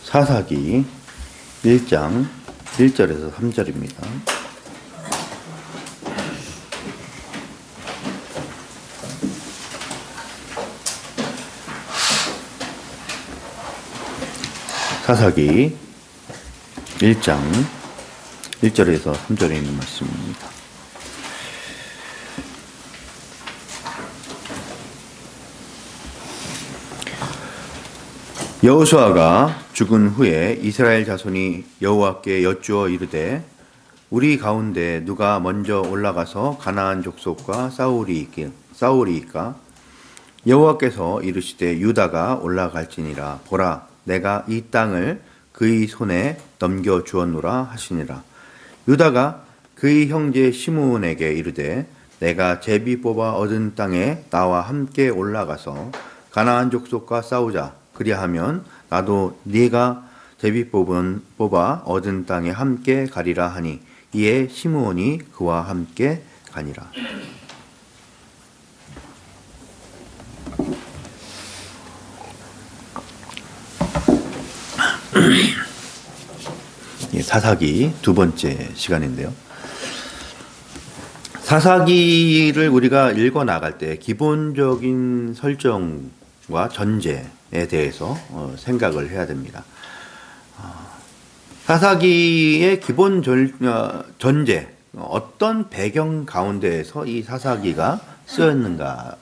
사사기 1장 1절에서 3절입니다. 사사기 1장 1절에서 3절에 있는 말씀입니다. 여호수아가 죽은 후에 이스라엘 자손이 여호와께 여쭈어 이르되 우리 가운데 누가 먼저 올라가서 가나안 족속과 싸우리이까 여호와께서 이르시되 유다가 올라갈지니라. 보라, 내가 이 땅을 그의 손에 넘겨 주었노라 하시니라. 유다가 그의 형제 시므온에게 이르되 내가 제비 뽑아 얻은 땅에 나와 함께 올라가서 가나안 족속과 싸우자. 그리하면 나도 네가 제비 뽑아 얻은 땅에 함께 가리라 하니 이에 시므온이 그와 함께 가니라. 사사기 두 번째 시간인데요. 사사기를 우리가 읽어 나갈 때 기본적인 설정과 전제에 대해서 생각을 해야 됩니다. 사사기의 기본 전제, 어떤 배경 가운데에서 이 사사기가 쓰였는가를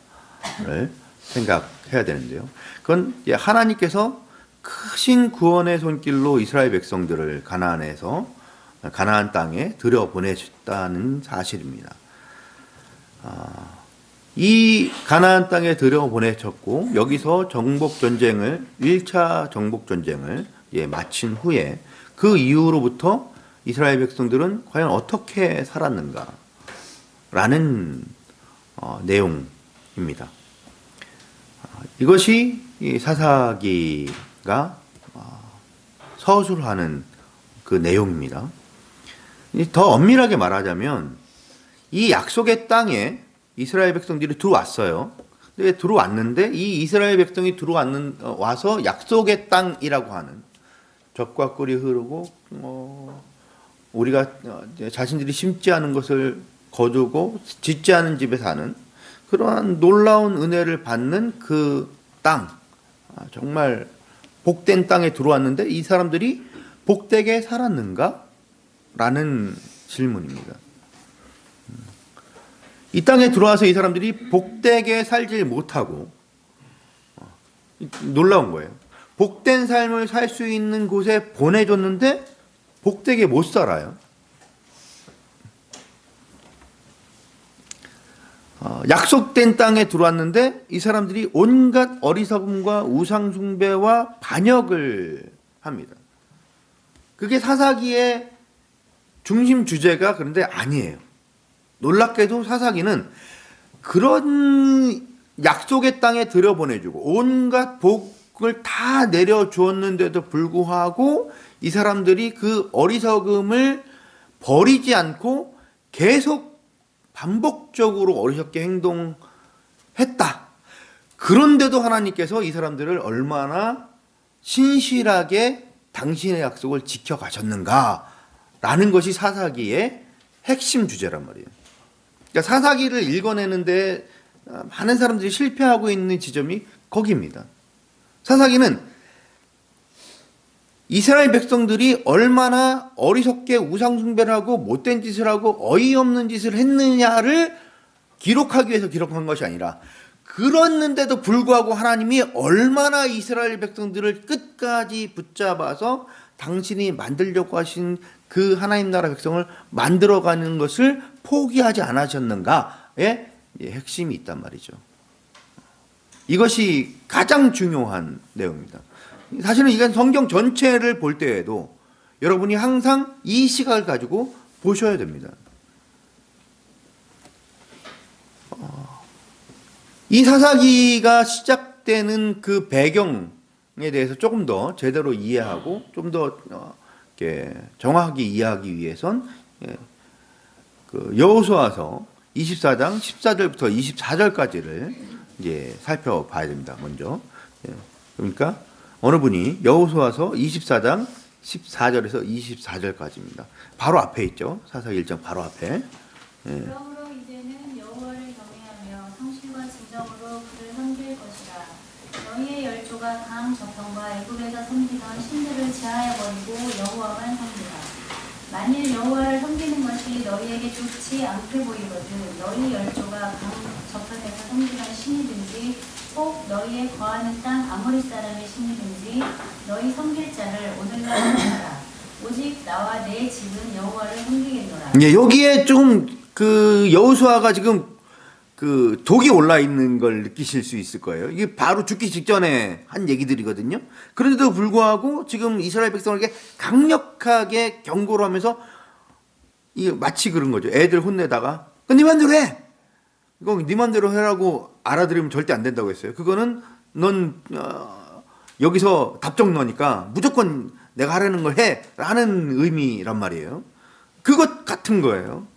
생각해야 되는데요. 그건 하나님께서 크신 구원의 손길로 이스라엘 백성들을 가나안 땅에 들여보내셨다는 사실입니다. 이 가나안 땅에 들여보내셨고 여기서 1차 정복전쟁을 마친 후에 그 이후로부터 이스라엘 백성들은 과연 어떻게 살았는가 라는 내용입니다. 이것이 이 사사기가 서술하는 그 내용입니다. 더 엄밀하게 말하자면 이 약속의 땅에 이스라엘 백성들이 들어왔어요. 근데 들어왔는데 이 이스라엘 백성이 와서 약속의 땅이라고 하는 젖과 꿀이 흐르고 우리가 자신들이 심지 않은 것을 거두고 짓지 않은 집에 사는 그러한 놀라운 은혜를 받는 그 땅, 정말 복된 땅에 들어왔는데 이 사람들이 복되게 살았는가? 라는 질문입니다. 이 땅에 들어와서 이 사람들이 복되게 살지 못하고 놀라운 거예요. 복된 삶을 살 수 있는 곳에 보내줬는데 복되게 못 살아요. 약속된 땅에 들어왔는데 이 사람들이 온갖 어리석음과 우상숭배와 반역을 합니다. 그게 사사기의 중심 주제가 그런데 아니에요. 놀랍게도 사사기는 그런 약속의 땅에 들여보내주고 온갖 복을 다 내려주었는데도 불구하고 이 사람들이 그 어리석음을 버리지 않고 계속 반복적으로 어리석게 행동했다. 그런데도 하나님께서 이 사람들을 얼마나 신실하게 당신의 약속을 지켜가셨는가라는 것이 사사기의 핵심 주제란 말이에요. 그러니까 사사기를 읽어내는데 많은 사람들이 실패하고 있는 지점이 거기입니다. 사사기는 이스라엘 백성들이 얼마나 어리석게 우상숭배를 하고 못된 짓을 하고 어이없는 짓을 했느냐를 기록하기 위해서 기록한 것이 아니라 그랬는데도 불구하고 하나님이 얼마나 이스라엘 백성들을 끝까지 붙잡아서 당신이 만들려고 하신 그 하나님 나라 백성을 만들어가는 것을 포기하지 않으셨는가의 핵심이 있단 말이죠. 이것이 가장 중요한 내용입니다. 사실은 이건 성경 전체를 볼 때에도 여러분이 항상 이 시각을 가지고 보셔야 됩니다. 이 사사기가 시작되는 그 배경에 대해서 조금 더 제대로 이해하고 좀 더 정확하게 이해하기 위해선 여호수아서 24장 14절부터 24절까지를 이제 살펴봐야 됩니다. 먼저. 그러니까 어느 분이 여호수아서 24장 14절에서 24절까지입니다. 바로 앞에 있죠. 사사기 1장 바로 앞에. 그러므로 이제는 여호와를 경외하며 성실과 진정으로 그를 섬길 것이라. 너희의 열조가 강 저편과 애굽에서 섬기던 신들을 제하여 버리고 여호와만 섬기라. 만일 여호와를 섬기는 것이 너희에게 좋지 않게 보이거든 너희 열조가 강 저편에서 섬기던 신이든지 혹 너희의 거하는 땅 아모리 사람의 신이든지 너희 섬길 자를 오늘날 섬겨라. 오직 나와 내 집은 여호와를 섬기겠노라. 예, 여기에 좀 그 여호수아가 지금 그 독이 올라 있는 걸 느끼실 수 있을 거예요. 이게 바로 죽기 직전에 한 얘기들이거든요. 그런데도 불구하고 지금 이스라엘 백성에게 강력하게 경고를 하면서 이게 마치 그런 거죠. 애들 혼내다가 네 맘대로 해. 이거 네 맘대로 해라고 알아들으면 절대 안 된다고 했어요. 그거는 넌 여기서 답정 너니까 무조건 내가 하라는 걸 해라는 의미란 말이에요. 그것 같은 거예요.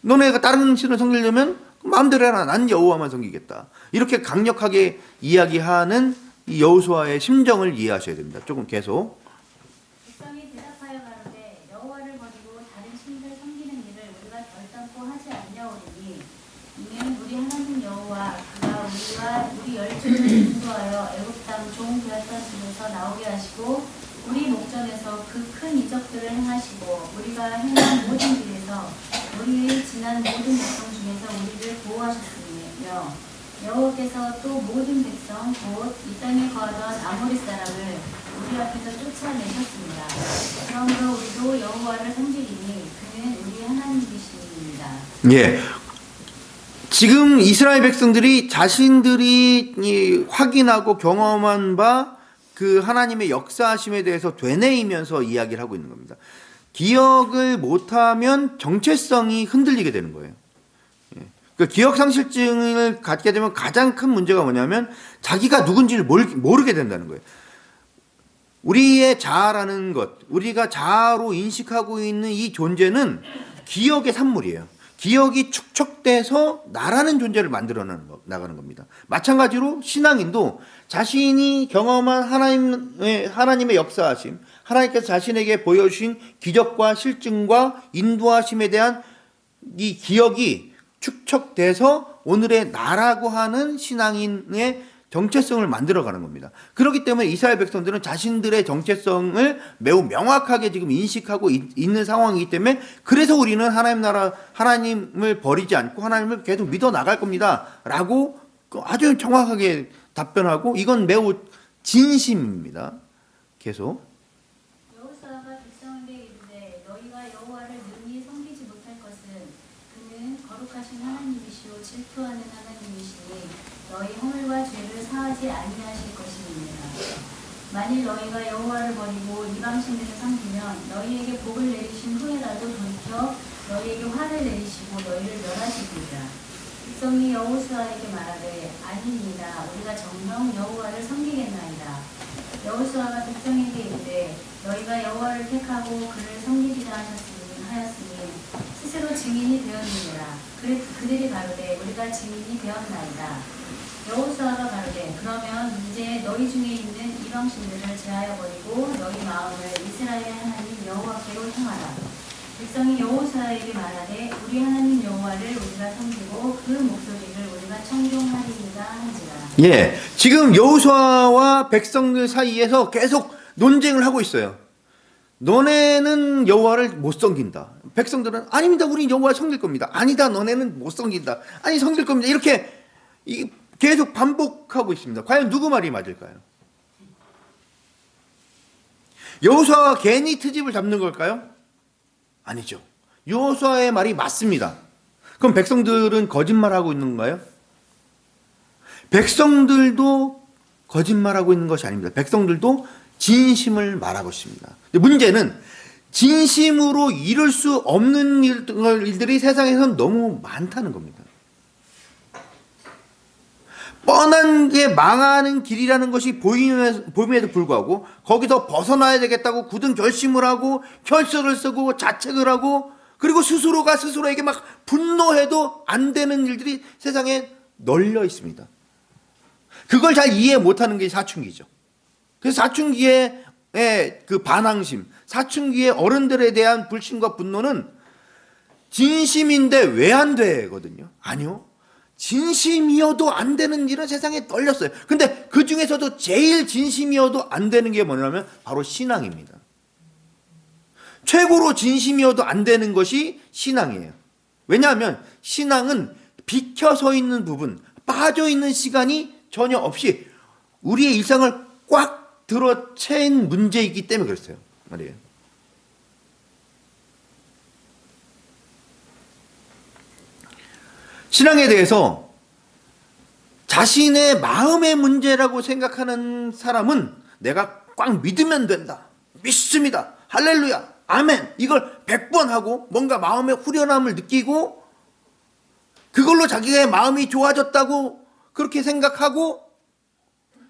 너네가 다른 신을 섬기려면 마음대로 해라. 난 여호와만 섬기겠다. 이렇게 강력하게 이야기하는 이 여호수아의 심정을 이해하셔야 됩니다. 조금 계속. 백성이 대답하여 가로되 여호와를 버리고 다른 신을 섬기는 일을 우리가 결단코 하지 아니하오리니 이는 우리 하나님 여호와 그가 우리와 우리 열조를 인도하여 애굽 땅 종 되었던 집에서 나오게 하시고 우리 목전에서 그 큰 이적들을 행하시고 우리가 행한 모든 길에서 우리의 지난 모든 백성 중에서 우리를 보호하셨으며 여호와께서 또 모든 백성 곧 이 땅에 거하던 아모리 사람을 우리 앞에서 쫓아내셨습니다. 그러므로 우리도 여호와를 섬기리니 그는 우리 하나님이십니다. 예. 지금 이스라엘 백성들이 자신들이 확인하고 경험한 바 그 하나님의 역사하심에 대해서 되뇌이면서 이야기를 하고 있는 겁니다. 기억을 못하면 정체성이 흔들리게 되는 거예요. 그 기억상실증을 갖게 되면 가장 큰 문제가 뭐냐면 자기가 누군지를 모르게 된다는 거예요. 우리의 자아라는 것, 우리가 자아로 인식하고 있는 이 존재는 기억의 산물이에요. 기억이 축적돼서 나라는 존재를 만들어 나가는 겁니다. 마찬가지로 신앙인도 자신이 경험한 하나님의 역사하심, 하나님께서 자신에게 보여주신 기적과 실증과 인도하심에 대한 이 기억이 축적돼서 오늘의 나라고 하는 신앙인의 정체성을 만들어가는 겁니다. 그렇기 때문에 이스라엘 백성들은 자신들의 정체성을 매우 명확하게 지금 인식하고 있는 상황이기 때문에 그래서 우리는 하나님 나라, 하나님을 버리지 않고 하나님을 계속 믿어 나갈 겁니다. 라고 아주 정확하게 답변하고 이건 매우 진심입니다. 계속. 여호수아가 백성에게 이르되 너희가 여호와를 능히 섬기지 못할 것은 그는 거룩하신 하나님이시오 질투하는 하나님이시니 너희 허물과 죄를 사하지 아니하실 것입니다. 만일 너희가 여호와를 버리고 이방신들을 섬기면 너희에게 복을 내리신 후에라도 돌이켜 너희에게 화를 내리시고 너희를 멸하시리라. 백성이 여호수아에게 말하되 아니니이다 우리가 정녕 여호와를 섬기겠나이다. 여호수아가 백성에게 이르되 너희가 여호와를 택하고 그를 섬기리라 하였으니 스스로 증인이 되었느니라. 그들이 가로되 우리가 증인이 되었나이다. 여호수아가 가로되 그러면 이제 너희 중에 있는 이방신들을 제하여 버리고 너희 마음을 이스라엘 하나님 여호와께로 향하라. 백성이 여호수아에게 말하되 우리 하나님 여호와를 우리가 섬기고 그 목소리를 우리가 청종하리이다 한지라. 예, 지금 여호수아와 백성들 사이에서 계속 논쟁을 하고 있어요. 너네는 여호와를 못 섬긴다. 백성들은 아닙니다. 우리 여호와 섬길 겁니다. 아니다. 너네는 못 섬긴다. 아니 섬길 겁니다. 이렇게 계속 반복하고 있습니다. 과연 누구 말이 맞을까요? 여호수아가 괜히 트집을 잡는 걸까요? 아니죠. 여호수아의 말이 맞습니다. 그럼 백성들은 거짓말하고 있는 건가요? 백성들도 거짓말하고 있는 것이 아닙니다. 백성들도 진심을 말하고 있습니다. 문제는 진심으로 이룰 수 없는 일들이 세상에선 너무 많다는 겁니다. 뻔한 게 망하는 길이라는 것이 보임에도 불구하고 거기서 벗어나야 되겠다고 굳은 결심을 하고 혈서를 쓰고 자책을 하고 그리고 스스로가 스스로에게 막 분노해도 안 되는 일들이 세상에 널려 있습니다. 그걸 잘 이해 못하는 게 사춘기죠. 그래서 사춘기의 그 반항심, 사춘기의 어른들에 대한 불신과 분노는 진심인데 왜 안 되거든요. 아니요. 진심이어도 안 되는 일은 세상에 널렸어요. 근데 그 중에서도 제일 진심이어도 안 되는 게 뭐냐면 바로 신앙입니다. 최고로 진심이어도 안 되는 것이 신앙이에요. 왜냐하면 신앙은 비켜서 있는 부분, 빠져 있는 시간이 전혀 없이 우리의 일상을 꽉 들어챈 문제이기 때문에 그랬어요. 말이에요. 신앙에 대해서 자신의 마음의 문제라고 생각하는 사람은 내가 꽉 믿으면 된다. 믿습니다. 할렐루야. 아멘. 이걸 100번 하고 뭔가 마음의 후련함을 느끼고 그걸로 자기의 마음이 좋아졌다고 그렇게 생각하고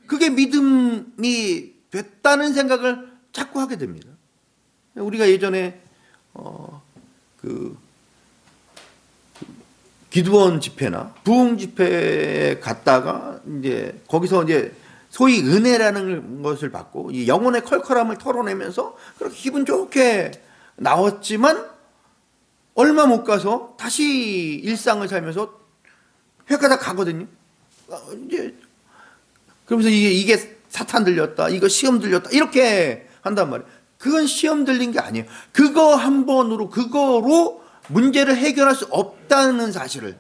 그게 믿음이 됐다는 생각을 자꾸 하게 됩니다. 우리가 예전에 기도원 집회나 부흥 집회에 갔다가 이제 거기서 이제 소위 은혜라는 것을 받고 이 영혼의 컬컬함을 털어내면서 그렇게 기분 좋게 나왔지만 얼마 못 가서 다시 일상을 살면서 회가다 가거든요. 이제 그러면서 이게 사탄 들렸다, 이거 시험 들렸다 이렇게 한단 말이에요. 그건 시험 들린 게 아니에요. 그거 한 번으로 그거로 문제를 해결할 수 없다는 사실을,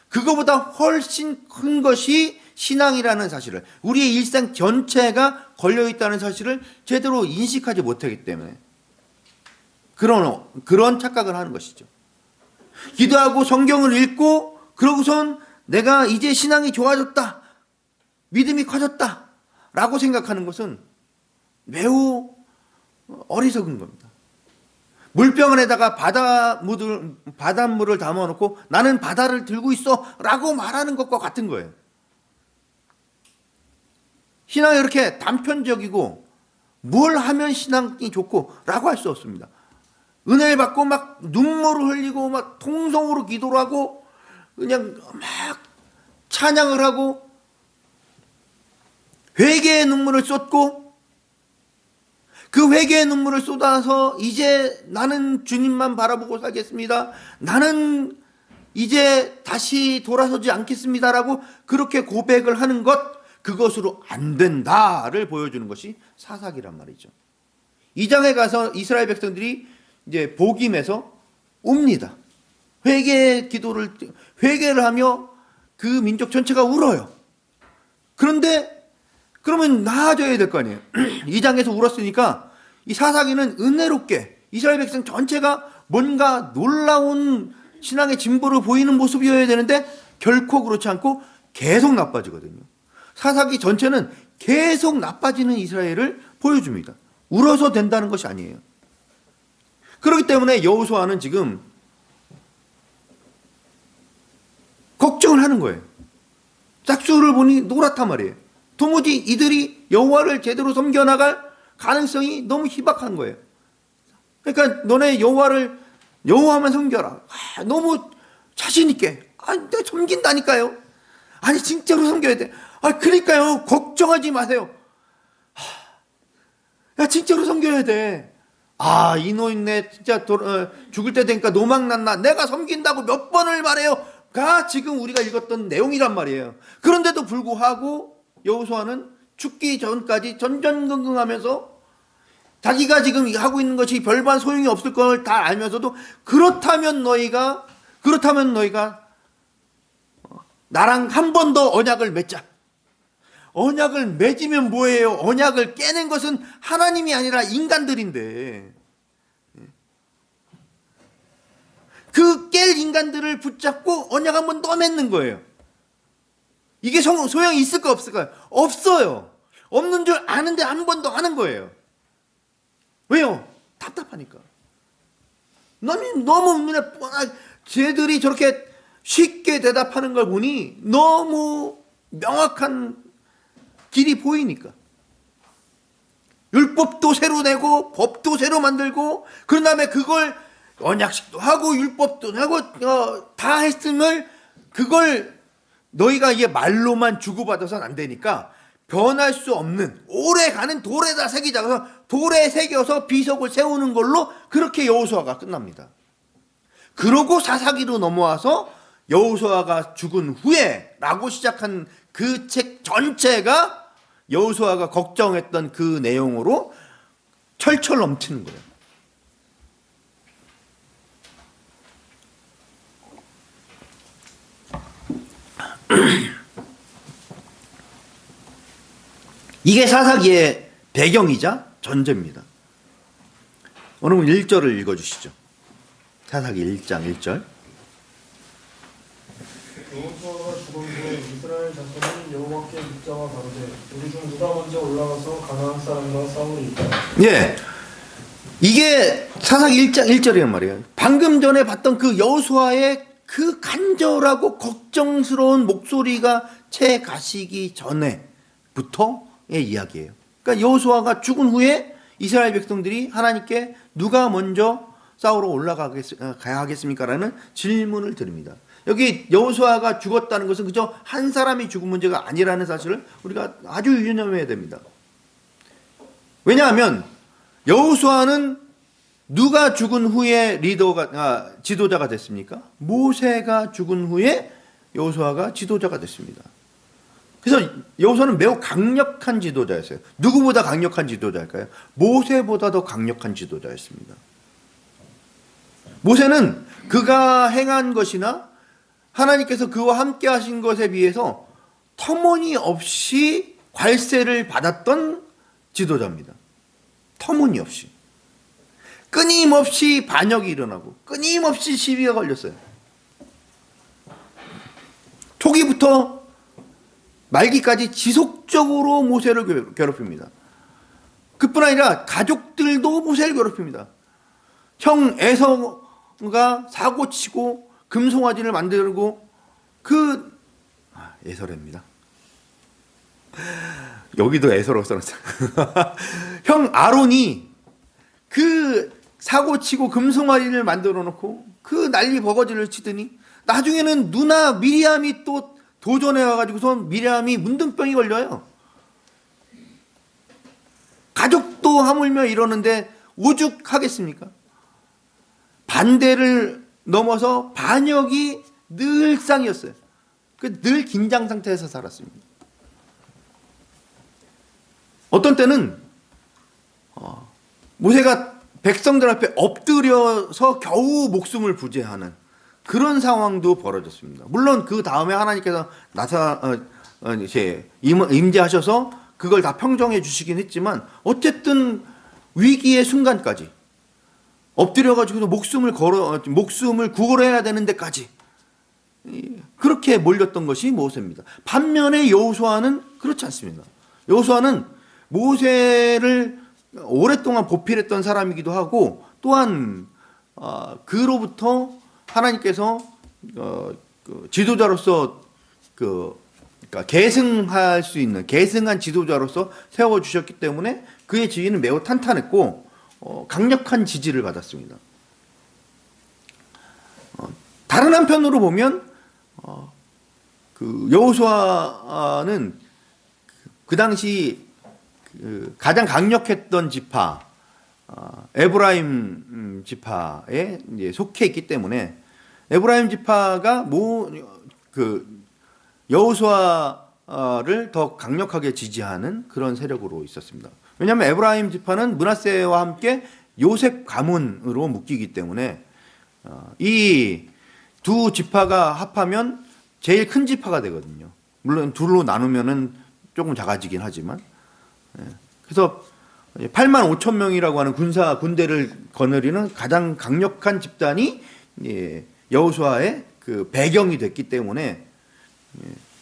그거보다 훨씬 큰 것이 신앙이라는 사실을, 우리의 일상 전체가 걸려있다는 사실을 제대로 인식하지 못하기 때문에 그런 착각을 하는 것이죠. 기도하고 성경을 읽고 그러고선 내가 이제 신앙이 좋아졌다, 믿음이 커졌다 라고 생각하는 것은 매우 어리석은 겁니다. 물병원에다가 바닷물을 담아놓고 나는 바다를 들고 있어 라고 말하는 것과 같은 거예요. 신앙이 이렇게 단편적이고 뭘 하면 신앙이 좋고 라고 할 수 없습니다. 은혜를 받고 막 눈물을 흘리고 막 통성으로 기도를 하고 그냥 막 찬양을 하고 회개의 눈물을 쏟고 그 회개의 눈물을 쏟아서 이제 나는 주님만 바라보고 살겠습니다. 나는 이제 다시 돌아서지 않겠습니다라고 그렇게 고백을 하는 것, 그것으로 안 된다를 보여주는 것이 사사기란 말이죠. 2장에 가서 이스라엘 백성들이 이제 복임해서 웁니다. 회개를 하며 그 민족 전체가 울어요. 그런데 그러면 나아져야 될 거 아니에요. 2장에서 울었으니까 이 사사기는 은혜롭게 이스라엘 백성 전체가 뭔가 놀라운 신앙의 진보를 보이는 모습이어야 되는데 결코 그렇지 않고 계속 나빠지거든요. 사사기 전체는 계속 나빠지는 이스라엘을 보여줍니다. 울어서 된다는 것이 아니에요. 그렇기 때문에 여호수아는 지금 걱정을 하는 거예요. 짝수를 보니 노랗단 말이에요. 도무지 이들이 여호와를 제대로 섬겨나갈 가능성이 너무 희박한 거예요. 그러니까 너네 여호와만 섬겨라. 너무 자신 있게. 내가 섬긴다니까요. 아니 진짜로 섬겨야 돼. 그러니까요. 걱정하지 마세요. 야 진짜로 섬겨야 돼. 이노인네 진짜 죽을 때 되니까 노망났나. 내가 섬긴다고 몇 번을 말해요. 가 지금 우리가 읽었던 내용이란 말이에요. 그런데도 불구하고 여호수아는 죽기 전까지 전전긍긍하면서 자기가 지금 하고 있는 것이 별반 소용이 없을 걸 다 알면서도 그렇다면 너희가 나랑 한 번 더 언약을 맺자. 언약을 맺으면 뭐예요? 언약을 깨는 것은 하나님이 아니라 인간들인데 그 깰 인간들을 붙잡고 언약 한 번 더 맺는 거예요. 이게 소용이 있을까 없을까요? 없어요. 없는 줄 아는데 한 번 더 하는 거예요. 왜요? 답답하니까. 너무 눈에 뻔하게 쟤들이 저렇게 쉽게 대답하는 걸 보니 너무 명확한 길이 보이니까. 율법도 새로 내고 법도 새로 만들고 그런 다음에 그걸 언약식도 하고 율법도 하고 다 했음을 그걸 너희가 이게 말로만 주고받아서는 안 되니까 변할 수 없는 오래가는 돌에다 새기자. 그래서 돌에 새겨서 비석을 세우는 걸로 그렇게 여호수아가 끝납니다. 그러고 사사기로 넘어와서 여호수아가 죽은 후에 라고 시작한 그 책 전체가 여호수아가 걱정했던 그 내용으로 철철 넘치는 거예요. 이게 사사기의 배경이자 전제입니다. 오늘 1절을 읽어주시죠. 사사기 1장 1절. 여호수아가 죽은 후 이스라엘 자손이 여호와께 묻자와 가로되 우리 중 누가 먼저 올라가서 가나안 사람과 싸우리이까. 예, 이게 사사기 1장 1절이란 말이에요. 방금 전에 봤던 그 여호수아의 그 간절하고 걱정스러운 목소리가 채 가시기 전에부터의 이야기예요. 그러니까 여호수아가 죽은 후에 이스라엘 백성들이 하나님께 누가 먼저 싸우러 올라가야 하겠습니까라는 질문을 드립니다. 여기 여호수아가 죽었다는 것은 그저 한 사람이 죽은 문제가 아니라는 사실을 우리가 아주 유념해야 됩니다. 왜냐하면 여호수아는 누가 죽은 후에 지도자가 됐습니까? 모세가 죽은 후에 여호수아가 지도자가 됐습니다. 그래서 여호수아는 매우 강력한 지도자였어요. 누구보다 강력한 지도자일까요? 모세보다 더 강력한 지도자였습니다. 모세는 그가 행한 것이나 하나님께서 그와 함께 하신 것에 비해서 터무니없이 괄세를 받았던 지도자입니다. 터무니없이. 끊임없이 반역이 일어나고 끊임없이 시비가 걸렸어요. 초기부터 말기까지 지속적으로 모세를 괴롭힙니다. 그뿐 아니라 가족들도 모세를 괴롭힙니다. 형 에서가 사고치고 금송아지를 만들고 에서랍니다. 여기도 에서로 써놨어요. 형 아론이 그 사고치고 금송아지를 만들어 놓고 그 난리 버거지를 치더니 나중에는 누나 미리암이 또 도전해 와가지고서 미리암이 문둥병이 걸려요. 가족도 하물며 이러는데 오죽하겠습니까? 반대를 넘어서 반역이 늘상이었어요. 늘 긴장 상태에서 살았습니다. 어떤 때는 모세가 백성들 앞에 엎드려서 겨우 목숨을 부지하는 그런 상황도 벌어졌습니다. 물론 그 다음에 하나님께서 임재하셔서 그걸 다 평정해 주시긴 했지만 어쨌든 위기의 순간까지 엎드려가지고 목숨을 구걸해야 되는 데까지 그렇게 몰렸던 것이 모세입니다. 반면에 여호수아는 그렇지 않습니다. 여호수아는 모세를 오랫동안 보필했던 사람이기도 하고 또한 그로부터 하나님께서 지도자로서 그러니까 계승할 수 있는 계승한 지도자로서 세워주셨기 때문에 그의 지위는 매우 탄탄했고 강력한 지지를 받았습니다. 다른 한편으로 보면 그 여호수아는 그 당시 가장 강력했던 지파 에브라임 지파에 이제 속해 있기 때문에 에브라임 지파가 여호수아를 더 강력하게 지지하는 그런 세력으로 있었습니다. 왜냐하면 에브라임 지파는 므낫세와 함께 요셉 가문으로 묶이기 때문에 이 두 지파가 합하면 제일 큰 지파가 되거든요. 물론 둘로 나누면은 조금 작아지긴 하지만 그래서 8만 5천 명이라고 하는 군대를 거느리는 가장 강력한 집단이 여호수아의 그 배경이 됐기 때문에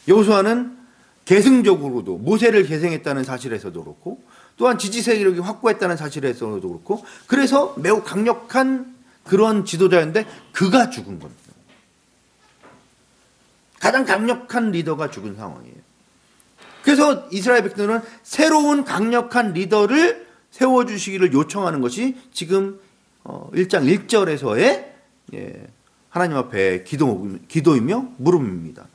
여호수아는 계승적으로도 모세를 계승했다는 사실에서도 그렇고 또한 지지 세력이 확고했다는 사실에서도 그렇고 그래서 매우 강력한 그런 지도자였는데 그가 죽은 겁니다. 가장 강력한 리더가 죽은 상황이에요. 그래서 이스라엘 백성들은 새로운 강력한 리더를 세워주시기를 요청하는 것이 지금 1장 1절에서의 하나님 앞에 기도이며 물음입니다.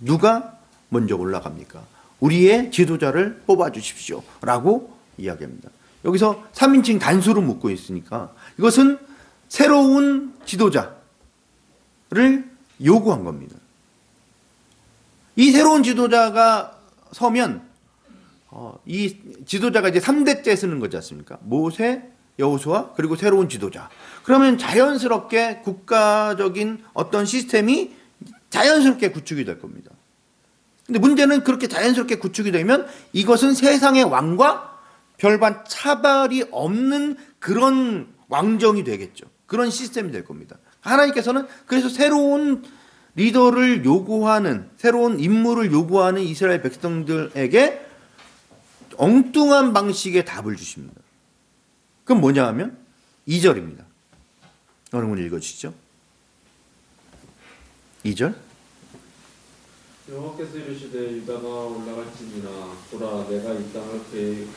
누가 먼저 올라갑니까? 우리의 지도자를 뽑아주십시오 라고 이야기합니다. 여기서 3인칭 단수로 묻고 있으니까 이것은 새로운 지도자를 요구한 겁니다. 이 새로운 지도자가 서면 이 지도자가 이제 3대째 쓰는 거지 않습니까? 모세, 여호수아, 그리고 새로운 지도자. 그러면 자연스럽게 국가적인 어떤 시스템이 자연스럽게 구축이 될 겁니다. 근데 문제는 그렇게 자연스럽게 구축이 되면 이것은 세상의 왕과 별반 차별이 없는 그런 왕정이 되겠죠. 그런 시스템이 될 겁니다. 하나님께서는 그래서 새로운 리더를 요구하는, 새로운 임무를 요구하는 이스라엘 백성들에게 엉뚱한 방식의 답을 주십니다. 그건 뭐냐 하면 2절입니다. 어느 분 읽어주시죠. 2절. 여호와께서 이르시되 유다가 올라갈지니라 보라 내가 이 땅을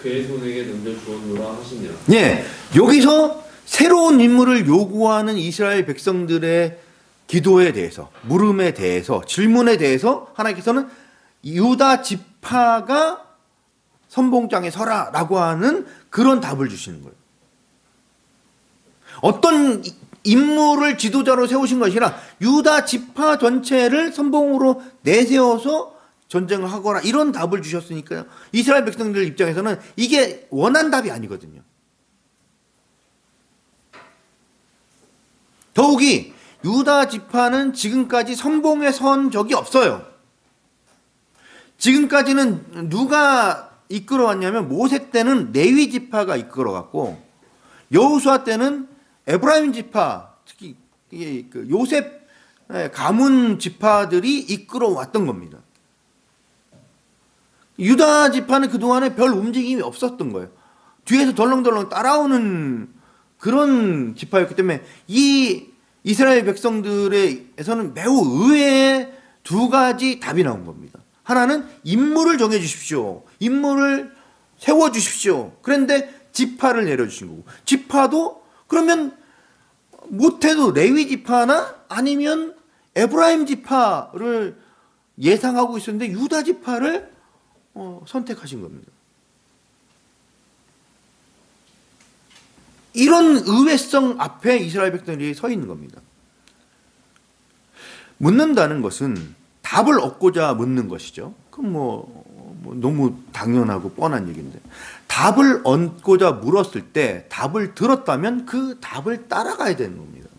그의 손에게 넘겨주었노라 하시니라. 예, 여기서 새로운 임무를 요구하는 이스라엘 백성들의 기도에 대해서, 물음에 대해서, 질문에 대해서 하나님께서는 유다 지파가 선봉장에 서라라고 하는 그런 답을 주시는 거예요. 어떤 인물을 지도자로 세우신 것이 아니라 유다 지파 전체를 선봉으로 내세워서 전쟁을 하거라 이런 답을 주셨으니까요. 이스라엘 백성들 입장에서는 이게 원한 답이 아니거든요. 더욱이 유다 지파는 지금까지 선봉에 선 적이 없어요. 지금까지는 누가 이끌어왔냐면 모세 때는 레위 지파가 이끌어갔고 여호수아 때는 에브라임 지파, 특히 요셉 가문 지파들이 이끌어왔던 겁니다. 유다 지파는 그동안에 별 움직임이 없었던 거예요. 뒤에서 덜렁덜렁 따라오는 그런 지파였기 때문에 이 이스라엘 백성들에서는 매우 의외의 두 가지 답이 나온 겁니다. 하나는 인물을 정해 주십시오. 인물을 세워 주십시오. 그런데 지파를 내려주신 거고, 지파도 그러면 못해도 레위 지파나 아니면 에브라임 지파를 예상하고 있었는데 유다 지파를 선택하신 겁니다. 이런 의외성 앞에 이스라엘 백성들이 서 있는 겁니다. 묻는다는 것은 답을 얻고자 묻는 것이죠. 그건 너무 당연하고 뻔한 얘기인데, 답을 얻고자 물었을 때 답을 들었다면 그 답을 따라가야 되는 겁니다.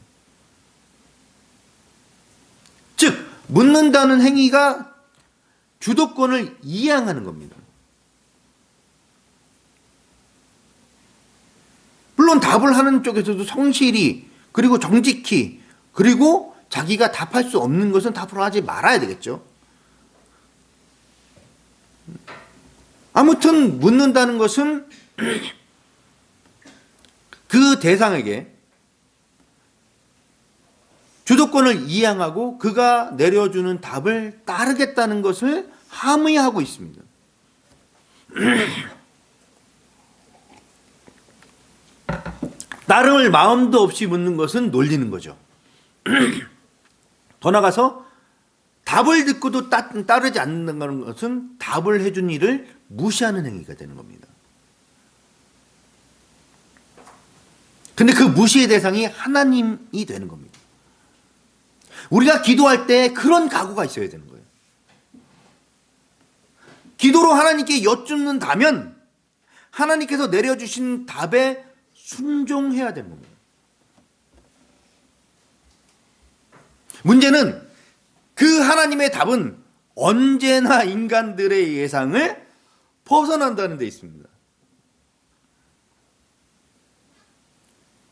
즉 묻는다는 행위가 주도권을 이양하는 겁니다. 물론 답을 하는 쪽에서도 성실히, 그리고 정직히, 그리고 자기가 답할 수 없는 것은 답을 하지 말아야 되겠죠. 아무튼 묻는다는 것은 그 대상에게 주도권을 이양하고 그가 내려주는 답을 따르겠다는 것을 함의하고 있습니다. 따름을 마음도 없이 묻는 것은 놀리는 거죠. 더 나아가서 답을 듣고도 따르지 않는다는 것은 답을 해준 일을 무시하는 행위가 되는 겁니다. 근데 그 무시의 대상이 하나님이 되는 겁니다. 우리가 기도할 때 그런 각오가 있어야 되는 거예요. 기도로 하나님께 여쭙는다면 하나님께서 내려주신 답에 순종해야 되는 겁니다. 문제는 그 하나님의 답은 언제나 인간들의 예상을 벗어난다는 데 있습니다.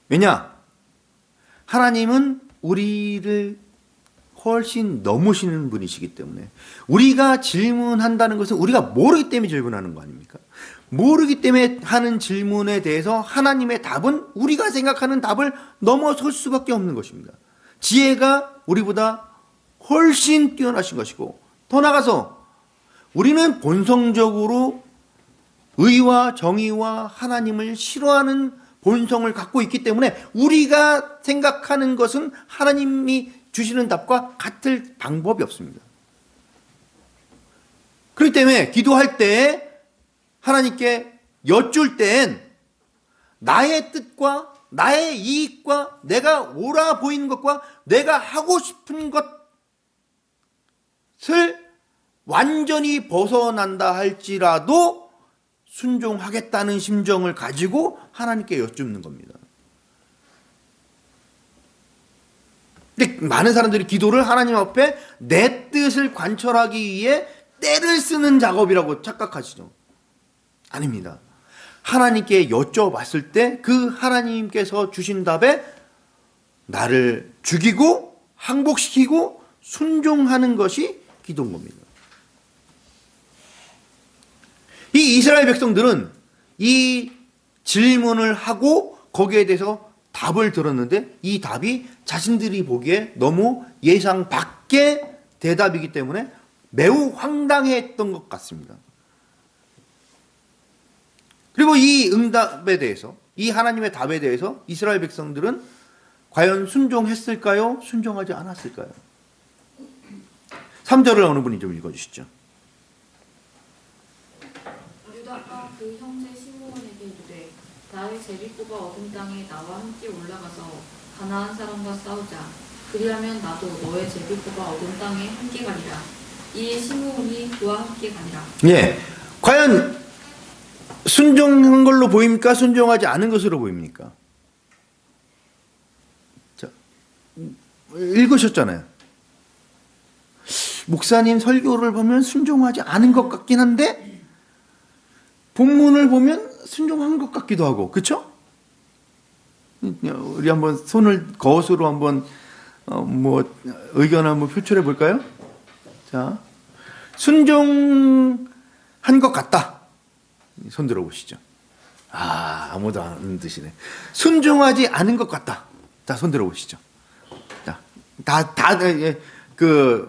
왜냐? 하나님은 우리를 훨씬 넘으시는 분이시기 때문에 우리가 질문한다는 것은 우리가 모르기 때문에 질문하는 거 아닙니까? 모르기 때문에 하는 질문에 대해서 하나님의 답은 우리가 생각하는 답을 넘어설 수밖에 없는 것입니다. 지혜가 우리보다 훨씬 뛰어나신 것이고, 더 나아가서 우리는 본성적으로 의와 정의와 하나님을 싫어하는 본성을 갖고 있기 때문에 우리가 생각하는 것은 하나님이 주시는 답과 같을 방법이 없습니다. 그렇기 때문에 기도할 때 하나님께 여쭐 땐 나의 뜻과 나의 이익과 내가 옳아 보이는 것과 내가 하고 싶은 것을 완전히 벗어난다 할지라도 순종하겠다는 심정을 가지고 하나님께 여쭙는 겁니다. 근데 많은 사람들이 기도를 하나님 앞에 내 뜻을 관철하기 위해 때를 쓰는 작업이라고 착각하시죠. 아닙니다. 하나님께 여쭤봤을 때 그 하나님께서 주신 답에 나를 죽이고 항복시키고 순종하는 것이 기도인 겁니다. 이 이스라엘 백성들은 이 질문을 하고 거기에 대해서 답을 들었는데 이 답이 자신들이 보기에 너무 예상 밖의 대답이기 때문에 매우 황당했던 것 같습니다. 그리고 이 응답에 대해서, 이 하나님의 답에 대해서 이스라엘 백성들은 과연 순종했을까요? 순종하지 않았을까요? 3절을 어느 분이 좀 읽어주시죠. 유다가 그 형제 시므온에게 이르되 나의 제비뽑아 얻은 땅에 나와 함께 올라가서 가나안 사람과 싸우자. 그리하면 나도 너의 제비뽑아 얻은 땅에 함께 가리라. 이에 시므온이 그와 함께 가니라. 예, 과연 순종한 걸로 보입니까? 순종하지 않은 것으로 보입니까? 자, 읽으셨잖아요. 목사님 설교를 보면 순종하지 않은 것 같긴 한데 본문을 보면 순종한 것 같기도 하고, 그렇죠? 우리 한번 손을 거스로 한번 의견 한번 표출해 볼까요? 자, 순종한 것 같다. 손 들어보시죠. 아무도 안 드시네. 순종하지 않은 것 같다. 자, 손 들어보시죠. 자,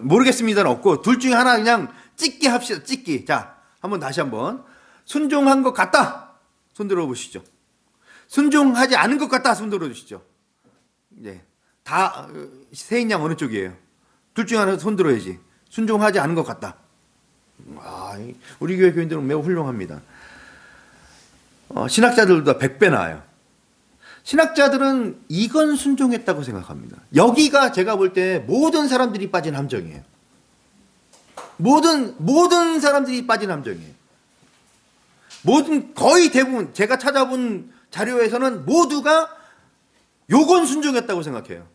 모르겠습니다는 없고, 둘 중에 하나 그냥 찍기 합시다. 찍기. 자, 다시 한번. 순종한 것 같다. 손 들어보시죠. 순종하지 않은 것 같다. 손 들어주시죠. 예. 세인 양 어느 쪽이에요? 둘 중에 하나 손 들어야지. 순종하지 않은 것 같다. 우리 교회 교인들은 매우 훌륭합니다. 신학자들보다 100배 나아요. 신학자들은 이건 순종했다고 생각합니다. 여기가 제가 볼 때 모든 사람들이 빠진 함정이에요. 모든 사람들이 빠진 함정이에요. 거의 대부분 제가 찾아본 자료에서는 모두가 요건 순종했다고 생각해요.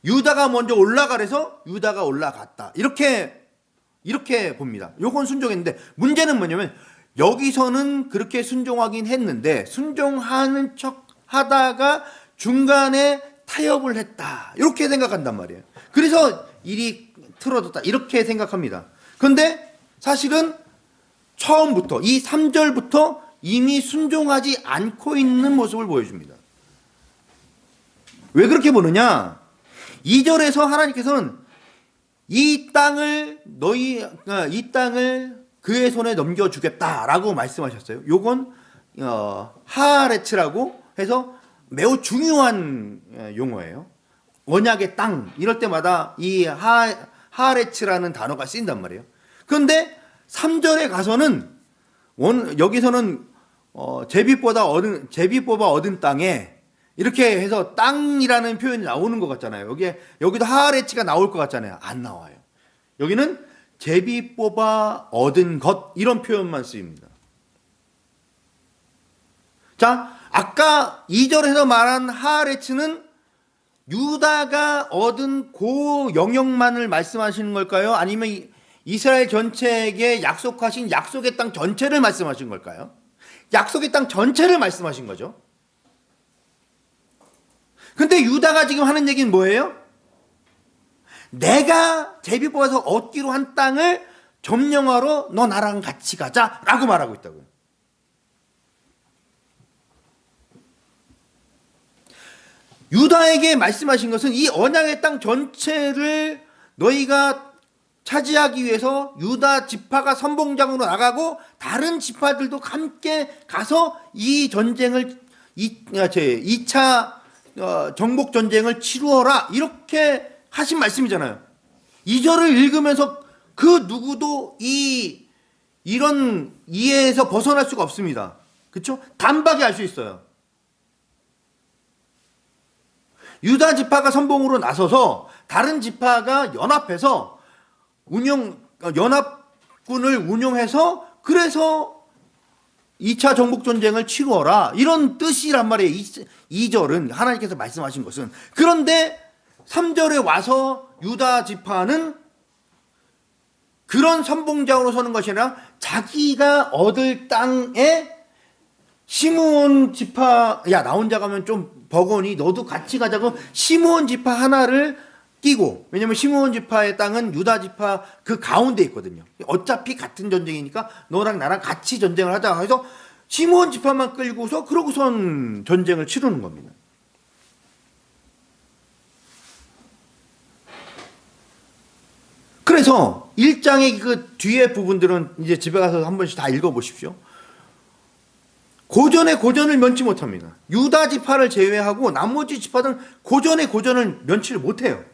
유다가 먼저 올라가래서 유다가 올라갔다. 이렇게 봅니다. 요건 순종했는데 문제는 뭐냐면 여기서는 그렇게 순종하긴 했는데 순종하는 척 하다가 중간에 타협을 했다. 이렇게 생각한단 말이에요. 그래서 일이 틀어졌다. 이렇게 생각합니다. 그런데 사실은 처음부터 이 3절부터 이미 순종하지 않고 있는 모습을 보여줍니다. 왜 그렇게 보느냐? 2절에서 하나님께서는 이 땅을 그의 손에 넘겨주겠다라고 말씀하셨어요. 요건 하아레츠라고 해서 매우 중요한 용어예요. 언약의 땅 이럴 때마다 이 하아레츠라는 단어가 쓰인단 말이에요. 그런데 3절에 가서는 여기서는 제비뽑아 얻은 땅에 이렇게 해서 땅이라는 표현이 나오는 것 같잖아요. 여기도 하아레츠가 나올 것 같잖아요. 안 나와요. 여기는 제비 뽑아 얻은 것 이런 표현만 쓰입니다. 자, 아까 2절에서 말한 하아레츠는 유다가 얻은 그 영역만을 말씀하시는 걸까요? 아니면 이스라엘 전체에게 약속하신 약속의 땅 전체를 말씀하신 걸까요? 약속의 땅 전체를 말씀하신 거죠. 근데 유다가 지금 하는 얘기는 뭐예요? 내가 제비 뽑아서 얻기로 한 땅을 점령하러 너 나랑 같이 가자 라고 말하고 있다고요. 유다에게 말씀하신 것은 이 언약의 땅 전체를 너희가 차지하기 위해서 유다 지파가 선봉장으로 나가고 다른 지파들도 함께 가서 이 전쟁을 2차 정복 전쟁을 치루어라 이렇게 하신 말씀이잖아요. 2절을 읽으면서 그 누구도 이 이런 이해에서 벗어날 수가 없습니다. 그렇죠? 단박에 알 수 있어요. 유다 지파가 선봉으로 나서서 다른 지파가 연합해서 연합군을 운용해서 그래서 2차 정복전쟁을 치루어라. 이런 뜻이란 말이에요. 2절은 하나님께서 말씀하신 것은. 그런데 3절에 와서 유다 지파는 그런 선봉장으로 서는 것이 아니라 자기가 얻을 땅에 시므온 지파, 야, 나 혼자 가면 좀 버거니 너도 같이 가자고 시므온 지파 하나를 끼고, 왜냐면 시므온 지파의 땅은 유다 지파 그 가운데 있거든요. 어차피 같은 전쟁이니까 너랑 나랑 같이 전쟁을 하자 해서 시므온 지파만 끌고서 그러고선 전쟁을 치르는 겁니다. 그래서 1장의 그 뒤에 부분들은 이제 집에 가서 한 번씩 다 읽어보십시오. 고전을 면치 못합니다. 유다 지파를 제외하고 나머지 지파들은 고전을 면치를 못해요.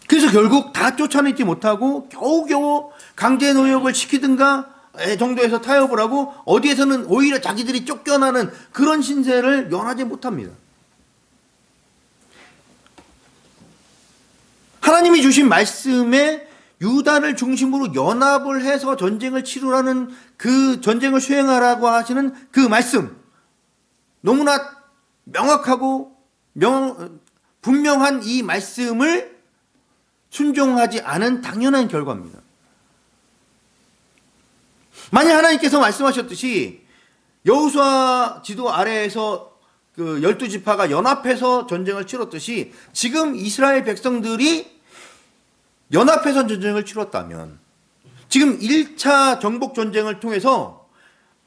그래서 결국 다 쫓아내지 못하고 겨우겨우 강제 노역을 시키든가 정도에서 타협을 하고 어디에서는 오히려 자기들이 쫓겨나는 그런 신세를 면하지 못합니다. 하나님이 주신 말씀에 유다를 중심으로 연합을 해서 전쟁을 치르라는 그 전쟁을 수행하라고 하시는 그 말씀, 너무나 명확하고 분명한 이 말씀을 순종하지 않은 당연한 결과입니다. 만약 하나님께서 말씀하셨듯이 여호수아 지도 아래에서 그 12지파가 연합해서 전쟁을 치렀듯이 지금 이스라엘 백성들이 연합해서 전쟁을 치렀다면 지금 1차 정복 전쟁을 통해서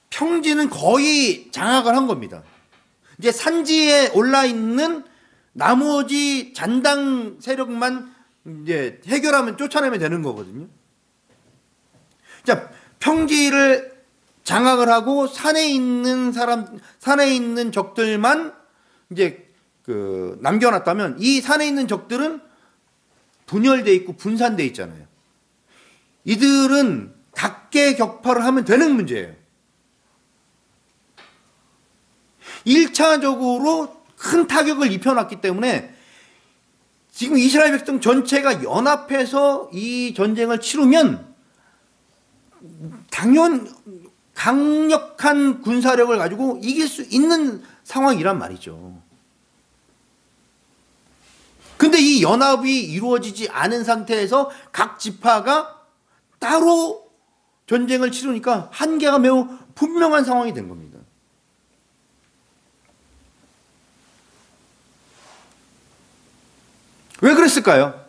평지는 거의 장악을 한 겁니다. 이제 산지에 올라 있는 나머지 잔당 세력만 이제 해결하면 쫓아내면 되는 거거든요. 자, 평지를 장악을 하고 산에 있는 적들만 이제 그 남겨놨다면 이 산에 있는 적들은 분열돼 있고 분산돼 있잖아요. 이들은 각계격파를 하면 되는 문제예요. 1차적으로 큰 타격을 입혀놨기 때문에 지금 이스라엘 백성 전체가 연합해서 이 전쟁을 치르면 강력한 군사력을 가지고 이길 수 있는 상황이란 말이죠. 근데 이 연합이 이루어지지 않은 상태에서 각 지파가 따로 전쟁을 치르니까 한계가 매우 분명한 상황이 된 겁니다. 왜 그랬을까요?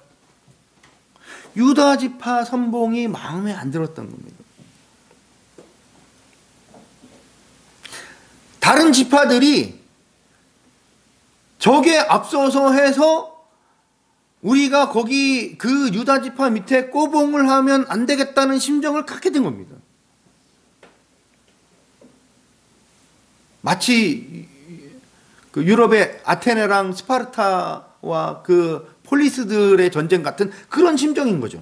유다 지파 선봉이 마음에 안 들었던 겁니다. 다른 지파들이 적에 앞서서 해서 우리가 거기 그 유다 지파 밑에 꼬봉을 하면 안 되겠다는 심정을 갖게 된 겁니다. 마치 그 유럽의 아테네랑 스파르타와 그 폴리스들의 전쟁 같은 그런 심정인 거죠.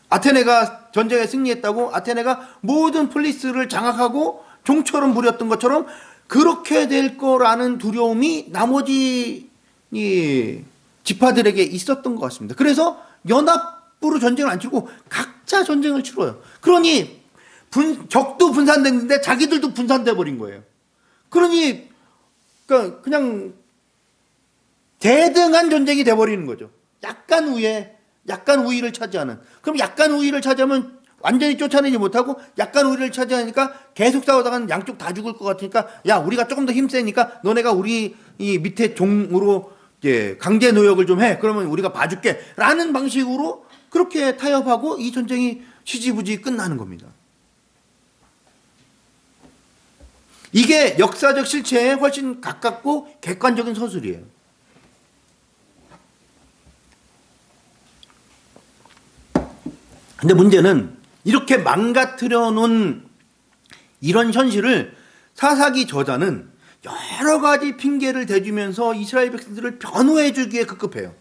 아테네가 전쟁에 승리했다고 아테네가 모든 폴리스를 장악하고 종처럼 부렸던 것처럼 그렇게 될 거라는 두려움이 나머지 이 지파들에게 있었던 것 같습니다. 그래서 연합으로 전쟁을 안 치고 각자 전쟁을 치러요. 그러니 적도 분산됐는데 자기들도 분산돼 버린 거예요. 그러니 그냥 대등한 전쟁이 돼 버리는 거죠. 약간 우위를 차지하는. 그럼 약간 우위를 차지하면 완전히 쫓아내지 못하고 약간 우위를 차지하니까 계속 싸우다가는 양쪽 다 죽을 것 같으니까 야, 우리가 조금 더 힘세니까 너네가 우리 이 밑에 종으로 이제 강제 노역을 좀 해. 그러면 우리가 봐줄게. 라는 방식으로 그렇게 타협하고 이 전쟁이 지지부지 끝나는 겁니다. 이게 역사적 실체에 훨씬 가깝고 객관적인 서술이에요. 근데 문제는 이렇게 망가뜨려 놓은 이런 현실을 사사기 저자는 여러 가지 핑계를 대주면서 이스라엘 백성들을 변호해 주기에 급급해요.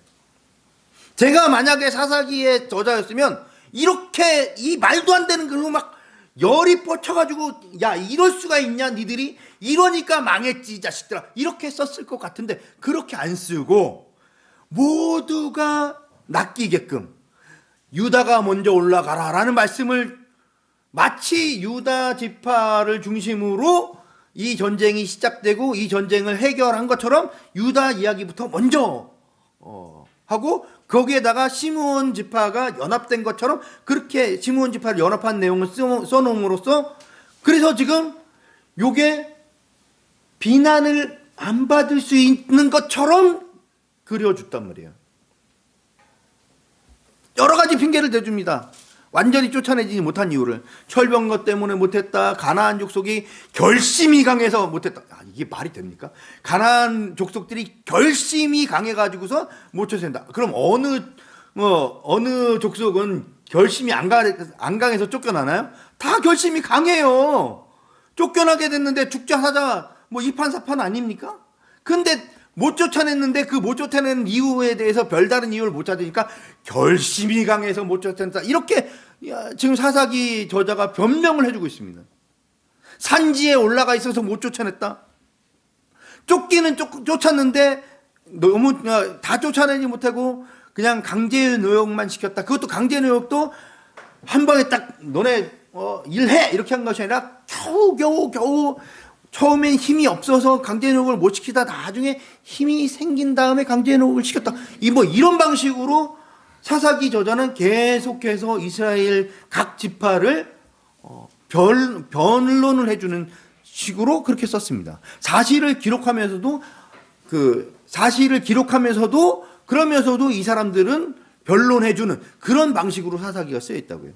제가 만약에 사사기의 저자였으면 이렇게 이 말도 안 되는 글로 막 열이 뻗쳐가지고 야 이럴 수가 있냐 니들이 이러니까 망했지 이 자식들아 이렇게 썼을 것 같은데 그렇게 안 쓰고 모두가 낚이게끔 유다가 먼저 올라가라 라는 말씀을 마치 유다 지파를 중심으로 이 전쟁이 시작되고 이 전쟁을 해결한 것처럼 유다 이야기부터 먼저 하고 거기에다가 시므온 지파가 연합된 것처럼 그렇게 시므온 지파를 연합한 내용을 써놓음으로써 그래서 지금 요게 비난을 안 받을 수 있는 것처럼 그려줬단 말이에요. 여러 가지 핑계를 대줍니다. 완전히 쫓아내지 못한 이유를 철병거 때문에 못했다. 가나안 족속이 결심이 강해서 못했다. 이게 말이 됩니까? 가나안 족속들이 결심이 강해가지고서 못 쫓아낸다. 그럼 어느 족속은 결심이 안 강해서 쫓겨나나요? 다 결심이 강해요. 쫓겨나게 됐는데 죽자 사자 뭐 이판사판 아닙니까? 근데 못 쫓아냈는데 그 못 쫓아내는 이유에 대해서 별다른 이유를 못 찾으니까 결심이 강해서 못 쫓아낸다. 이렇게 지금 사사기 저자가 변명을 해주고 있습니다. 산지에 올라가 있어서 못 쫓아냈다. 쫓기는 쫓았는데 너무 다 쫓아내지 못하고 그냥 강제 노역만 시켰다. 그것도 강제 노역도 한 방에 딱 너네 일해 이렇게 한 것이 아니라 겨우 처음엔 힘이 없어서 강제노역을 못 시키다 나중에 힘이 생긴 다음에 강제노역을 시켰다. 이런 방식으로 사사기 저자는 계속해서 이스라엘 각 지파를 변론을 해주는 식으로 그렇게 썼습니다. 사실을 기록하면서도 그러면서도 이 사람들은 변론해주는 그런 방식으로 사사기가 쓰여 있다고요.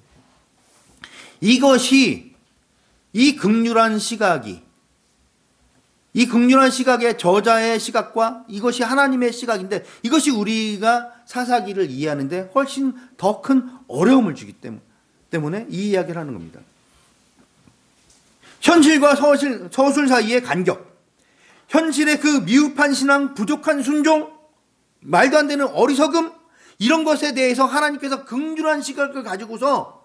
이것이 이 극률한 시각의 저자의 시각과 이것이 하나님의 시각인데 이것이 우리가 사사기를 이해하는데 훨씬 더 큰 어려움을 주기 때문에 이 이야기를 하는 겁니다. 현실과 서술 사이의 간격, 현실의 그 미흡한 신앙, 부족한 순종, 말도 안 되는 어리석음 이런 것에 대해서 하나님께서 긍휼한 시각을 가지고서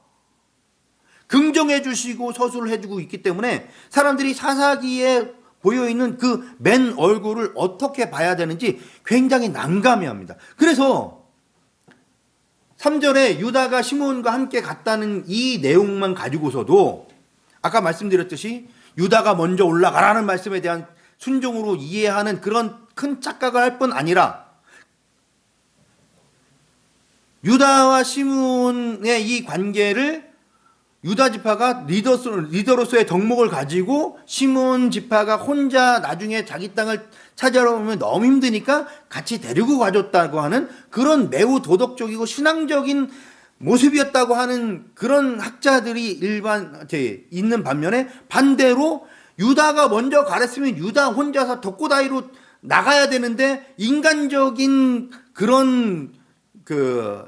긍정해 주시고 서술을 해주고 있기 때문에 사람들이 사사기에 보여있는 그 맨 얼굴을 어떻게 봐야 되는지 굉장히 난감해합니다. 그래서 3절에 유다가 시므온과 함께 갔다는 이 내용만 가지고서도 아까 말씀드렸듯이 유다가 먼저 올라가라는 말씀에 대한 순종으로 이해하는 그런 큰 착각을 할 뿐 아니라 유다와 시므온의 이 관계를 유다 지파가 리더로서의 덕목을 가지고 시므온 지파가 혼자 나중에 자기 땅을 차지하러 오면 너무 힘드니까 같이 데리고 가줬다고 하는 그런 매우 도덕적이고 신앙적인 모습이었다고 하는 그런 학자들이 있는 반면에 반대로 유다가 먼저 가랬으면 유다 혼자서 덕고다이로 나가야 되는데 인간적인 그런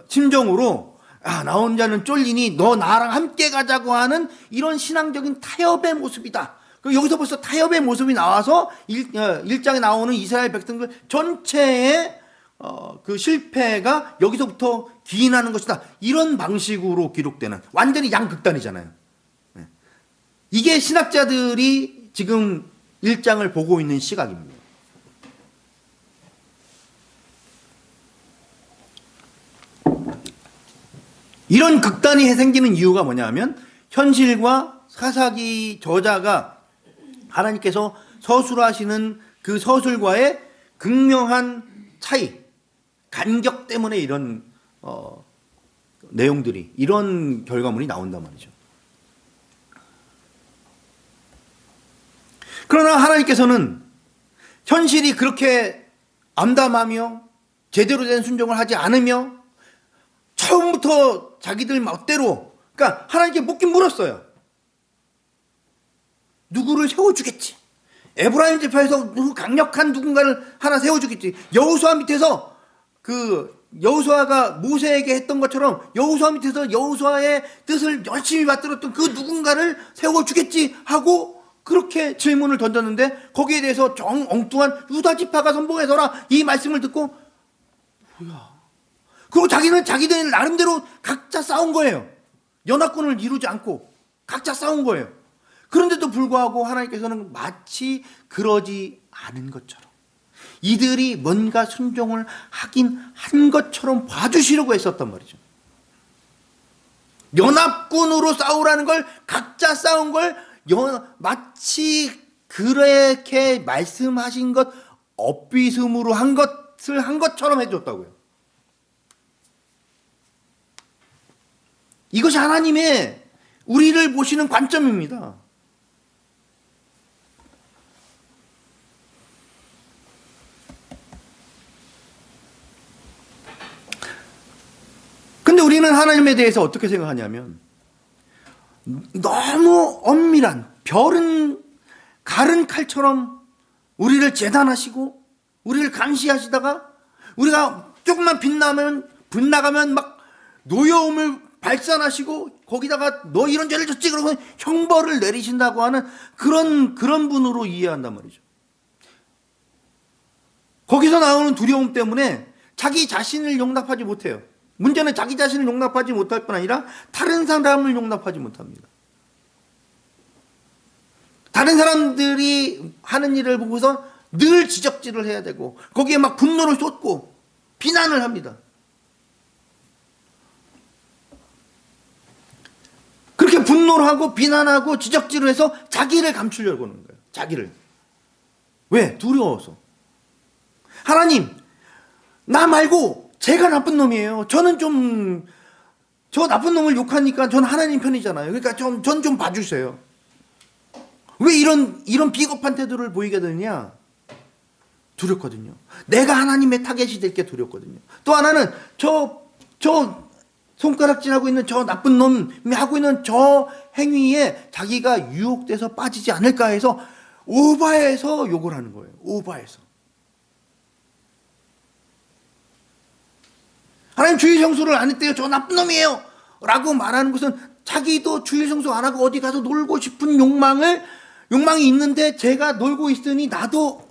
심정으로 나 혼자는 쫄리니 너 나랑 함께 가자고 하는 이런 신앙적인 타협의 모습이다. 여기서 벌써 타협의 모습이 나와서 1장에 나오는 이스라엘 백성들 전체의 그 실패가 여기서부터 기인하는 것이다. 이런 방식으로 기록되는 완전히 양극단이잖아요. 이게 신학자들이 지금 1장을 보고 있는 시각입니다. 이런 극단이 생기는 이유가 뭐냐면 현실과 사사기 저자가 하나님께서 서술하시는 그 서술과의 극명한 차이, 간격 때문에 이런 내용들이 이런 결과물이 나온단 말이죠. 그러나 하나님께서는 현실이 그렇게 암담하며 제대로 된 순종을 하지 않으며 처음부터 자기들 멋대로 그러니까 하나님께 묻긴 물었어요. 누구를 세워주겠지. 에브라임 지파에서 강력한 누군가를 하나 세워주겠지. 여호수아 밑에서 여호수아가 모세에게 했던 것처럼 여호수아 밑에서 여호수아의 뜻을 열심히 받들었던 그 누군가를 세워주겠지 하고 그렇게 질문을 던졌는데 거기에 대해서 엉뚱한 유다 지파가 선봉해서라 이 말씀을 듣고 뭐야 그리고 자기는 자기들 나름대로 각자 싸운 거예요. 연합군을 이루지 않고 각자 싸운 거예요. 그런데도 불구하고 하나님께서는 마치 그러지 않은 것처럼 이들이 뭔가 순종을 하긴 한 것처럼 봐주시려고 했었단 말이죠. 연합군으로 싸우라는 걸, 각자 싸운 걸 마치 그렇게 말씀하신 것 엇비음으로 한 것처럼 해줬다고요. 이것이 하나님의 우리를 보시는 관점입니다. 근데 우리는 하나님에 대해서 어떻게 생각하냐면 너무 엄밀한 별은 가른 칼처럼 우리를 재단하시고 우리를 감시하시다가 우리가 조금만 빗나가면 막 노여움을 발산하시고 거기다가 너 이런 죄를 졌지 그러면 형벌을 내리신다고 하는 그런 분으로 이해한단 말이죠. 거기서 나오는 두려움 때문에 자기 자신을 용납하지 못해요. 문제는 자기 자신을 용납하지 못할 뿐 아니라 다른 사람을 용납하지 못합니다. 다른 사람들이 하는 일을 보고서 늘 지적질을 해야 되고 거기에 막 분노를 쏟고 비난을 합니다. 그렇게 분노를 하고 비난하고 지적질을 해서 자기를 감추려고 하는 거예요. 자기를. 왜? 두려워서. 하나님, 나 말고 제가 나쁜 놈이에요. 저는 저 나쁜 놈을 욕하니까 전 하나님 편이잖아요. 그러니까 전 좀 봐주세요. 왜 이런 비겁한 태도를 보이게 되느냐? 두렵거든요. 내가 하나님의 타겟이 될 게 두렵거든요. 또 하나는 저 손가락질하고 있는 저 나쁜 놈이 하고 있는 저 행위에 자기가 유혹돼서 빠지지 않을까 해서 오바해서 욕을 하는 거예요. 오바해서. 하나님 주일 성수를 안 했대요. 저 나쁜 놈이에요. 라고 말하는 것은 자기도 주일 성수 안 하고 어디 가서 놀고 싶은 욕망이 있는데 제가 놀고 있으니 나도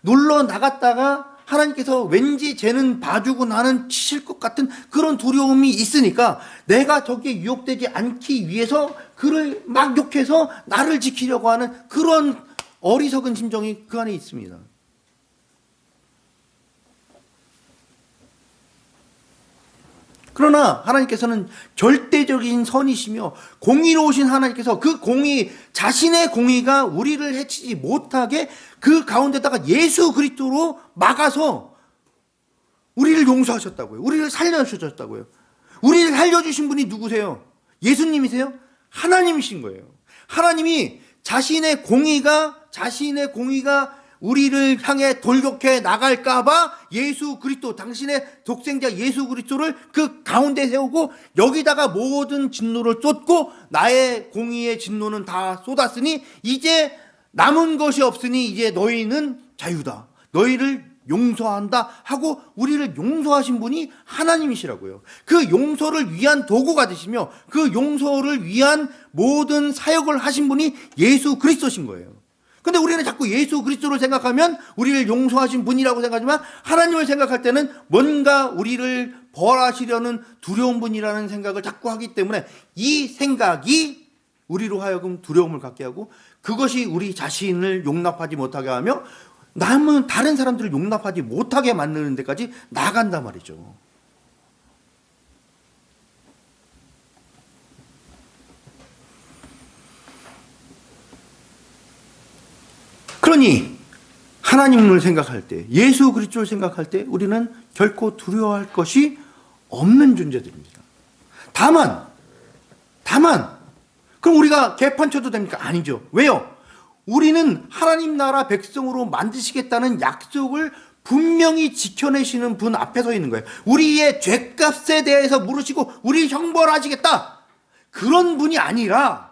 놀러 나갔다가 하나님께서 왠지 쟤는 봐주고 나는 치실 것 같은 그런 두려움이 있으니까 내가 저기에 유혹되지 않기 위해서 그를 막 욕해서 나를 지키려고 하는 그런 어리석은 심정이 그 안에 있습니다. 그러나 하나님께서는 절대적인 선이시며 공의로우신 하나님께서 그 자신의 공의가 우리를 해치지 못하게 그 가운데다가 예수 그리스도로 막아서 우리를 용서하셨다고요. 우리를 살려주셨다고요. 우리를 살려주신 분이 누구세요? 예수님이세요? 하나님이신 거예요. 하나님이 자신의 공의가 우리를 향해 돌격해 나갈까봐 예수 그리스도, 당신의 독생자 예수 그리스도를 그 가운데 세우고 여기다가 모든 진노를 쏟고 나의 공의의 진노는 다 쏟았으니 이제 남은 것이 없으니 이제 너희는 자유다. 너희를 용서한다 하고 우리를 용서하신 분이 하나님이시라고요. 그 용서를 위한 도구가 되시며 그 용서를 위한 모든 사역을 하신 분이 예수 그리스도신 거예요. 근데 우리는 자꾸 예수 그리스도를 생각하면 우리를 용서하신 분이라고 생각하지만 하나님을 생각할 때는 뭔가 우리를 벌하시려는 두려운 분이라는 생각을 자꾸 하기 때문에 이 생각이 우리로 하여금 두려움을 갖게 하고 그것이 우리 자신을 용납하지 못하게 하며 남은 다른 사람들을 용납하지 못하게 만드는 데까지 나간단 말이죠. 그러니 하나님을 생각할 때, 예수 그리스도를 생각할 때 우리는 결코 두려워할 것이 없는 존재들입니다. 다만 그럼 우리가 개판쳐도 됩니까? 아니죠. 왜요? 우리는 하나님 나라 백성으로 만드시겠다는 약속을 분명히 지켜내시는 분 앞에 서 있는 거예요. 우리의 죄값에 대해서 물으시고 우리 형벌하시겠다. 그런 분이 아니라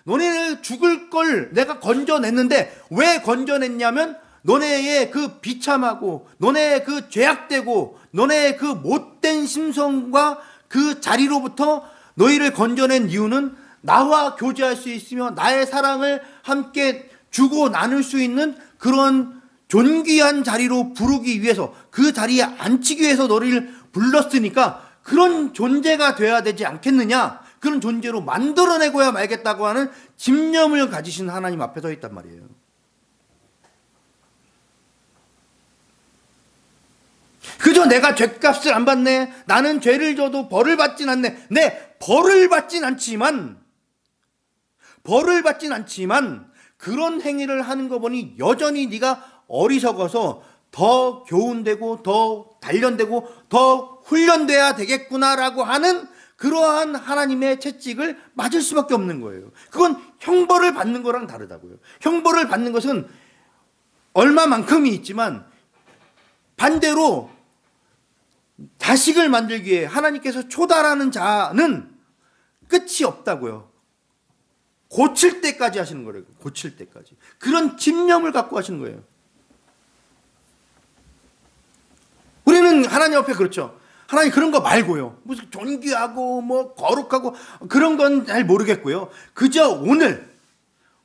너네를 죽을 걸 내가 건져냈는데 왜 건져냈냐면 너네의 그 비참하고 너네의 그 죄악되고 너네의 그 못된 심성과 그 자리로부터 너희를 건져낸 이유는 나와 교제할 수 있으며 나의 사랑을 함께 주고 나눌 수 있는 그런 존귀한 자리로 부르기 위해서, 그 자리에 앉히기 위해서 너를 불렀으니까 그런 존재가 돼야 되지 않겠느냐, 그런 존재로 만들어내고야 말겠다고 하는 집념을 가지신 하나님 앞에 서 있단 말이에요. 그저 내가 죗값을 안 받네, 나는 죄를 져도 벌을 받진 않네. 네, 벌을 받진 않지만 그런 행위를 하는 거 보니 여전히 네가 어리석어서 더 교훈되고 더 단련되고 더 훈련돼야 되겠구나라고 하는 그러한 하나님의 채찍을 맞을 수밖에 없는 거예요. 그건 형벌을 받는 거랑 다르다고요. 형벌을 받는 것은 얼마만큼이 있지만 반대로 자식을 만들기 위해 하나님께서 초달하는 자는 끝이 없다고요. 고칠 때까지 하시는 거예요. 고칠 때까지. 그런 집념을 갖고 하시는 거예요. 우리는 하나님 앞에 그렇죠. 하나님 그런 거 말고요. 무슨 존귀하고 뭐 거룩하고 그런 건 잘 모르겠고요. 그저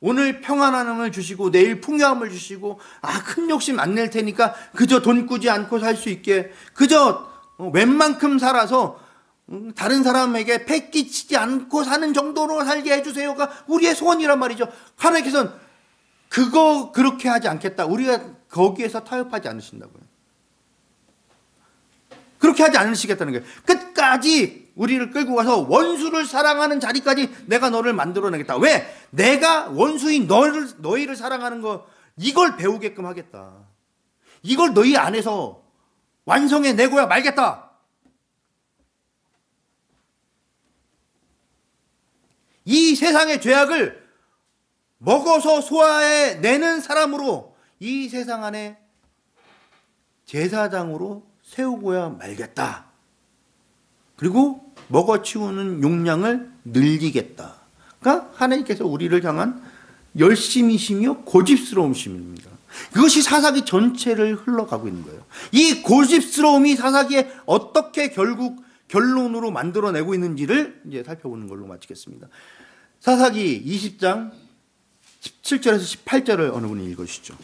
오늘 평안함을 주시고 내일 풍요함을 주시고 큰 욕심 안 낼 테니까 그저 돈 꾸지 않고 살 수 있게, 그저 웬만큼 살아서 다른 사람에게 패 끼치지 않고 사는 정도로 살게 해주세요가 우리의 소원이란 말이죠. 하나님께서는 그거 그렇게 하지 않겠다. 우리가 거기에서 타협하지 않으신다고요. 그렇게 하지 않으시겠다는 거예요. 끝까지 우리를 끌고 가서 원수를 사랑하는 자리까지 내가 너를 만들어내겠다. 왜? 내가 원수인 너희를 사랑하는 거, 이걸 배우게끔 하겠다. 이걸 너희 안에서 완성해내고야 말겠다. 이 세상의 죄악을 먹어서 소화해내는 사람으로 이 세상 안에 제사장으로 세우고야 말겠다. 그리고 먹어치우는 용량을 늘리겠다. 그러니까 하나님께서 우리를 향한 열심이시며 고집스러움심입니다. 그것이 사사기 전체를 흘러가고 있는 거예요. 이 고집스러움이 사사기에 어떻게 결국 결론으로 만들어내고 있는지를 이제 살펴보는 걸로 마치겠습니다. 사사기 20장 17절에서 18절을 어느 분이 읽으시죠.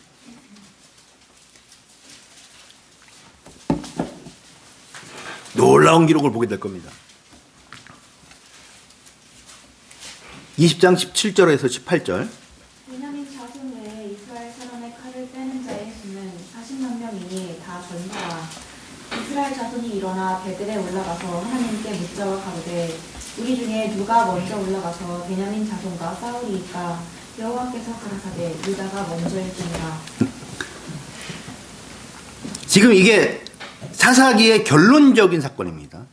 놀라운 기록을 보게 될 겁니다. 20장 17절에서 18절. 베냐민 자손 외에 이스라엘 사람의 칼을 빼는 자의 수는 40만 명이니 다 전사라. 이스라엘 자손이 일어나 베들에 올라가서 하나님께 묻자와 가로되 우리 중에 누가 먼저 올라가서 베냐민 자손과 싸우리이까? 여호와께서 가라사대 유다가 먼저일지니라. 지금 이게 사사기의 결론적인 사건입니다.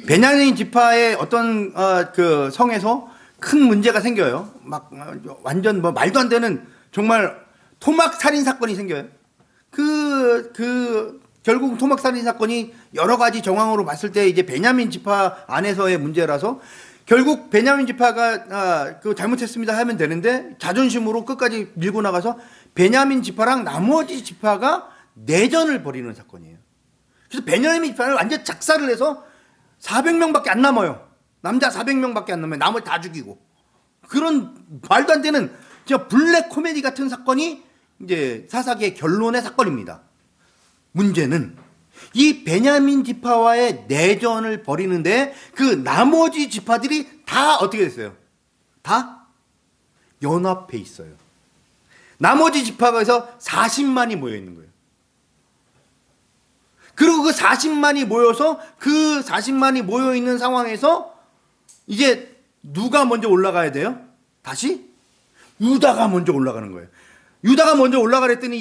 베냐민 지파의 어떤 그 성에서 큰 문제가 생겨요. 막 완전 뭐 말도 안 되는 정말 토막 살인 사건이 생겨요. 결국 토막 살인 사건이 여러 가지 정황으로 봤을 때 이제 베냐민 지파 안에서의 문제라서 결국 베냐민 지파가 그 잘못했습니다 하면 되는데 자존심으로 끝까지 밀고 나가서 베냐민 지파랑 나머지 지파가 내전을 벌이는 사건이에요. 그래서 베냐민 지파를 완전 작살을 내서 400명밖에 안 남아요. 남자 400명밖에 안 남아요. 나머지 다 죽이고. 그런 말도 안 되는 진짜 블랙 코미디 같은 사건이 이제 사사기의 결론의 사건입니다. 문제는 이 베냐민 지파와의 내전을 벌이는데 그 나머지 지파들이 다 어떻게 됐어요? 다 연합해 있어요. 나머지 지파에서 40만이 모여 있는 거예요. 그리고 그 40만이 모여서 그 40만이 모여 있는 상황에서 이제 누가 먼저 올라가야 돼요? 다시 유다가 먼저 올라가는 거예요. 유다가 먼저 올라가랬더니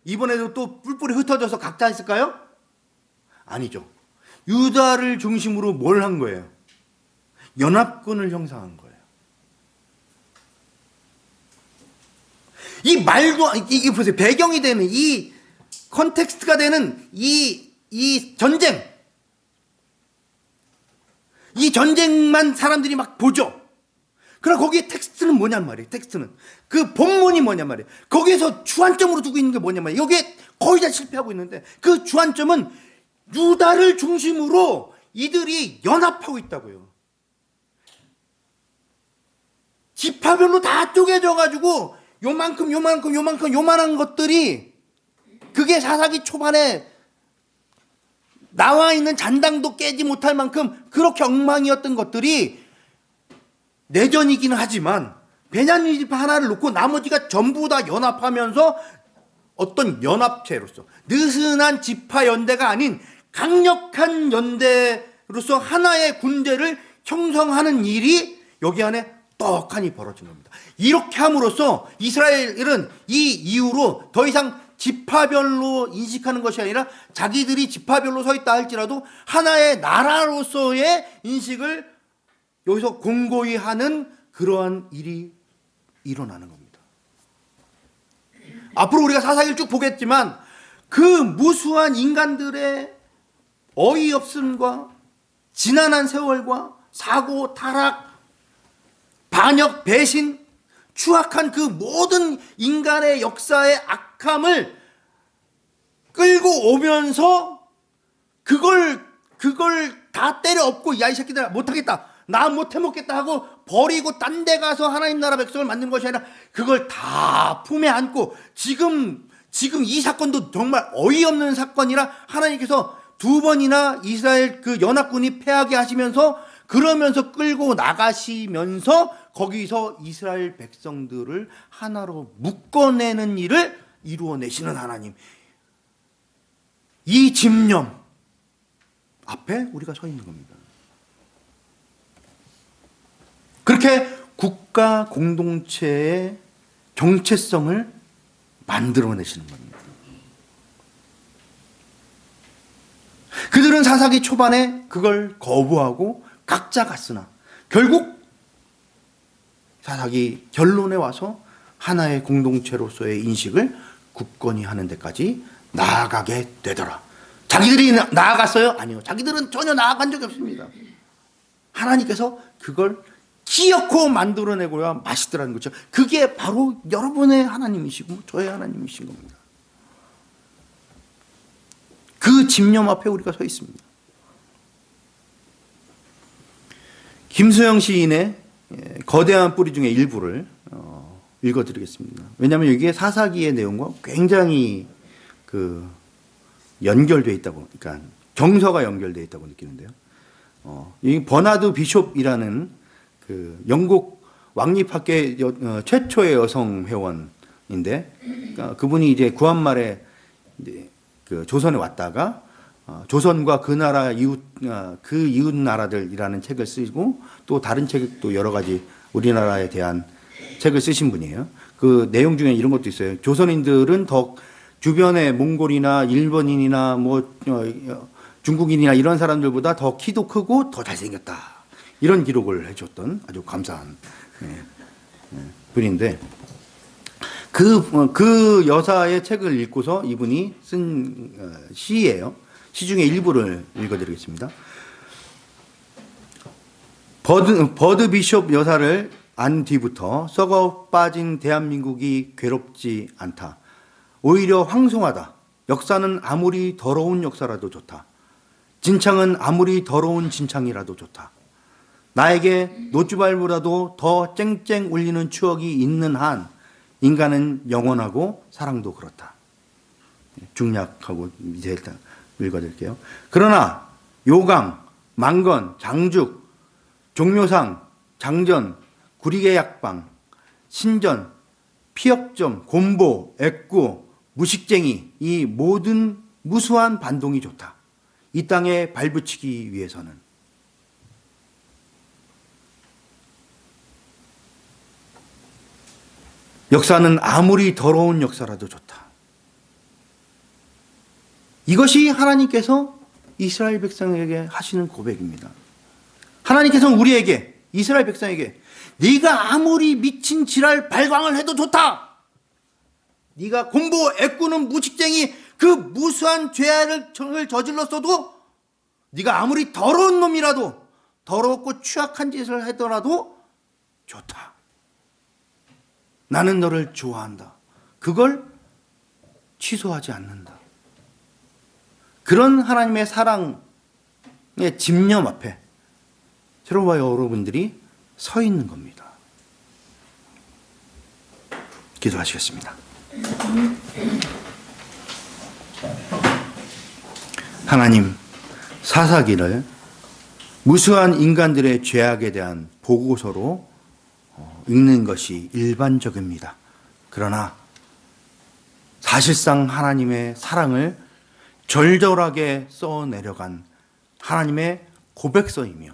이번에도 또 뿔뿔이 흩어져서 각자 했을까요? 아니죠. 유다를 중심으로 뭘 한 거예요? 연합군을 형성한 거예요. 이 말도 이게 보세요. 배경이 되는 이 컨텍스트가 되는 이 전쟁. 이 전쟁만 사람들이 막 보죠. 그럼 거기에 텍스트는 뭐냔 말이에요. 텍스트는 그 본문이 뭐냔 말이에요. 거기에서 주안점으로 두고 있는 게 뭐냔 말이에요. 여기에 거의 다 실패하고 있는데 그 주안점은 유다를 중심으로 이들이 연합하고 있다고요. 지파별로 다 쪼개져 가지고 요만한 것들이 그게 사사기 초반에 나와 있는 잔당도 깨지 못할 만큼 그렇게 엉망이었던 것들이 내전이기는 하지만 베냐민 지파 하나를 놓고 나머지가 전부 다 연합하면서 어떤 연합체로서 느슨한 지파 연대가 아닌 강력한 연대로서 하나의 군대를 형성하는 일이 여기 안에 떡하니 벌어진 겁니다. 이렇게 함으로써 이스라엘은 이 이후로 더 이상 지파별로 인식하는 것이 아니라 자기들이 지파별로 서 있다 할지라도 하나의 나라로서의 인식을 여기서 공고히 하는 그러한 일이 일어나는 겁니다. 앞으로 우리가 사사기를 쭉 보겠지만 그 무수한 인간들의 어이없음과 지난한 세월과 사고, 타락, 반역, 배신, 추악한 그 모든 인간의 역사의 악함을 끌고 오면서 그걸 다 때려 엎고 야 이 새끼들아 못하겠다 나 못 해먹겠다 하고 버리고 딴 데 가서 하나님 나라 백성을 만드는 것이 아니라 그걸 다 품에 안고 지금 이 사건도 정말 어이없는 사건이라 하나님께서 2번이나 이스라엘 그 연합군이 패하게 하시면서 그러면서 끌고 나가시면서 거기서 이스라엘 백성들을 하나로 묶어내는 일을 이루어내시는 하나님, 이 집념 앞에 우리가 서 있는 겁니다. 그렇게 국가 공동체의 정체성을 만들어내시는 겁니다. 그들은 사사기 초반에 그걸 거부하고 각자 갔으나 결국 사사기 결론에 와서 하나의 공동체로서의 인식을 굳건히 하는 데까지 나아가게 되더라. 자기들이 나아갔어요? 아니요. 자기들은 전혀 나아간 적이 없습니다. 하나님께서 그걸 기어코 만들어내고야 마시더라는 거죠. 그게 바로 여러분의 하나님이시고 저의 하나님이신 겁니다. 그 집념 앞에 우리가 서 있습니다. 김수영 시인의 거대한 뿌리 중에 일부를 읽어드리겠습니다. 왜냐하면 여기에 사사기의 내용과 굉장히 연결되어 있다고, 그러니까 정서가 연결되어 있다고 느끼는데요. 이 버나드 비숍이라는 영국 왕립학계 최초의 여성 회원인데, 그러니까 그분이 이제 구한말에 이제 조선에 왔다가 조선과 그 나라 이웃 나라들이라는 책을 쓰고 또 다른 책도 여러 가지 우리나라에 대한 책을 쓰신 분이에요. 그 내용 중에 이런 것도 있어요. 조선인들은 더 주변의 몽골이나 일본인이나 중국인이나 이런 사람들보다 더 키도 크고 더 잘생겼다. 이런 기록을 해줬던 아주 감사한 분인데, 그 여사의 책을 읽고서 이분이 쓴 시예요. 시 중에 일부를 읽어드리겠습니다. 버드 비숍 여사를 안 뒤부터 썩어 빠진 대한민국이 괴롭지 않다. 오히려 황송하다. 역사는 아무리 더러운 역사라도 좋다. 진창은 아무리 더러운 진창이라도 좋다. 나에게 노주발보다도 더 쨍쨍 울리는 추억이 있는 한 인간은 영원하고 사랑도 그렇다. 중략하고 이제 일단 읽어드릴게요. 그러나 요강, 망건, 장죽, 종묘상, 장전, 구리개 약방, 신전, 피역점, 곰보, 애꾸, 무식쟁이, 이 모든 무수한 반동이 좋다. 이 땅에 발붙이기 위해서는. 역사는 아무리 더러운 역사라도 좋다. 이것이 하나님께서 이스라엘 백성에게 하시는 고백입니다. 하나님께서는 우리에게, 이스라엘 백성에게 네가 아무리 미친 지랄 발광을 해도 좋다. 네가 곰보 애꾸는 무식쟁이 그 무수한 죄를 저질렀어도, 네가 아무리 더러운 놈이라도, 더럽고 추악한 짓을 하더라도 좋다. 나는 너를 좋아한다. 그걸 취소하지 않는다. 그런 하나님의 사랑의 집념 앞에 저와 여러분들이 서 있는 겁니다. 기도하시겠습니다. 하나님, 사사기를 무수한 인간들의 죄악에 대한 보고서로 읽는 것이 일반적입니다. 그러나 사실상 하나님의 사랑을 절절하게 써내려간 하나님의 고백서이며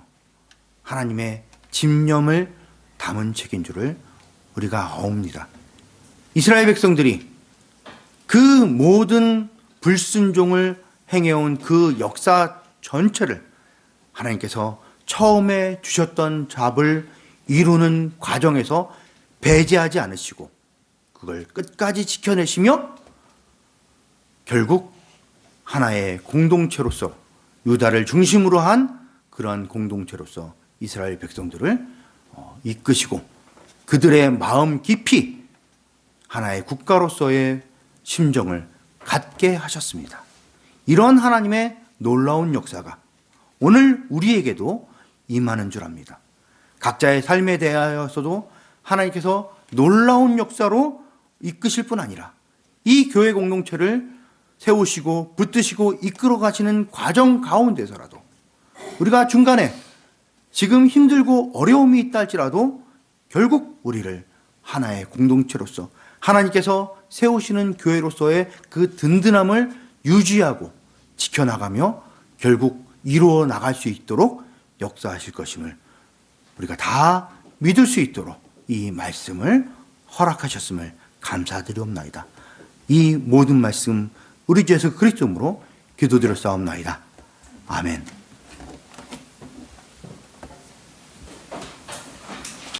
하나님의 집념을 담은 책인 줄을 우리가 아옵니다. 이스라엘 백성들이 그 모든 불순종을 행해온 그 역사 전체를 하나님께서 처음에 주셨던 잡을 이루는 과정에서 배제하지 않으시고 그걸 끝까지 지켜내시며 결국 하나의 공동체로서 유다를 중심으로 한 그런 공동체로서 이스라엘 백성들을 이끄시고 그들의 마음 깊이 하나의 국가로서의 심정을 갖게 하셨습니다. 이런 하나님의 놀라운 역사가 오늘 우리에게도 임하는 줄 압니다. 각자의 삶에 대하여서도 하나님께서 놀라운 역사로 이끄실 뿐 아니라 이 교회 공동체를 세우시고 붙드시고 이끌어 가시는 과정 가운데서라도 우리가 중간에 지금 힘들고 어려움이 있다 할지라도 결국 우리를 하나의 공동체로서 하나님께서 세우시는 교회로서의 그 든든함을 유지하고 지켜나가며 결국 이루어 나갈 수 있도록 역사하실 것임을 우리가 다 믿을 수 있도록 이 말씀을 허락하셨음을 감사드리옵나이다. 이 모든 말씀 우리 주 예수 그리스도 이름으로 기도드렸사옵나이다. 아멘.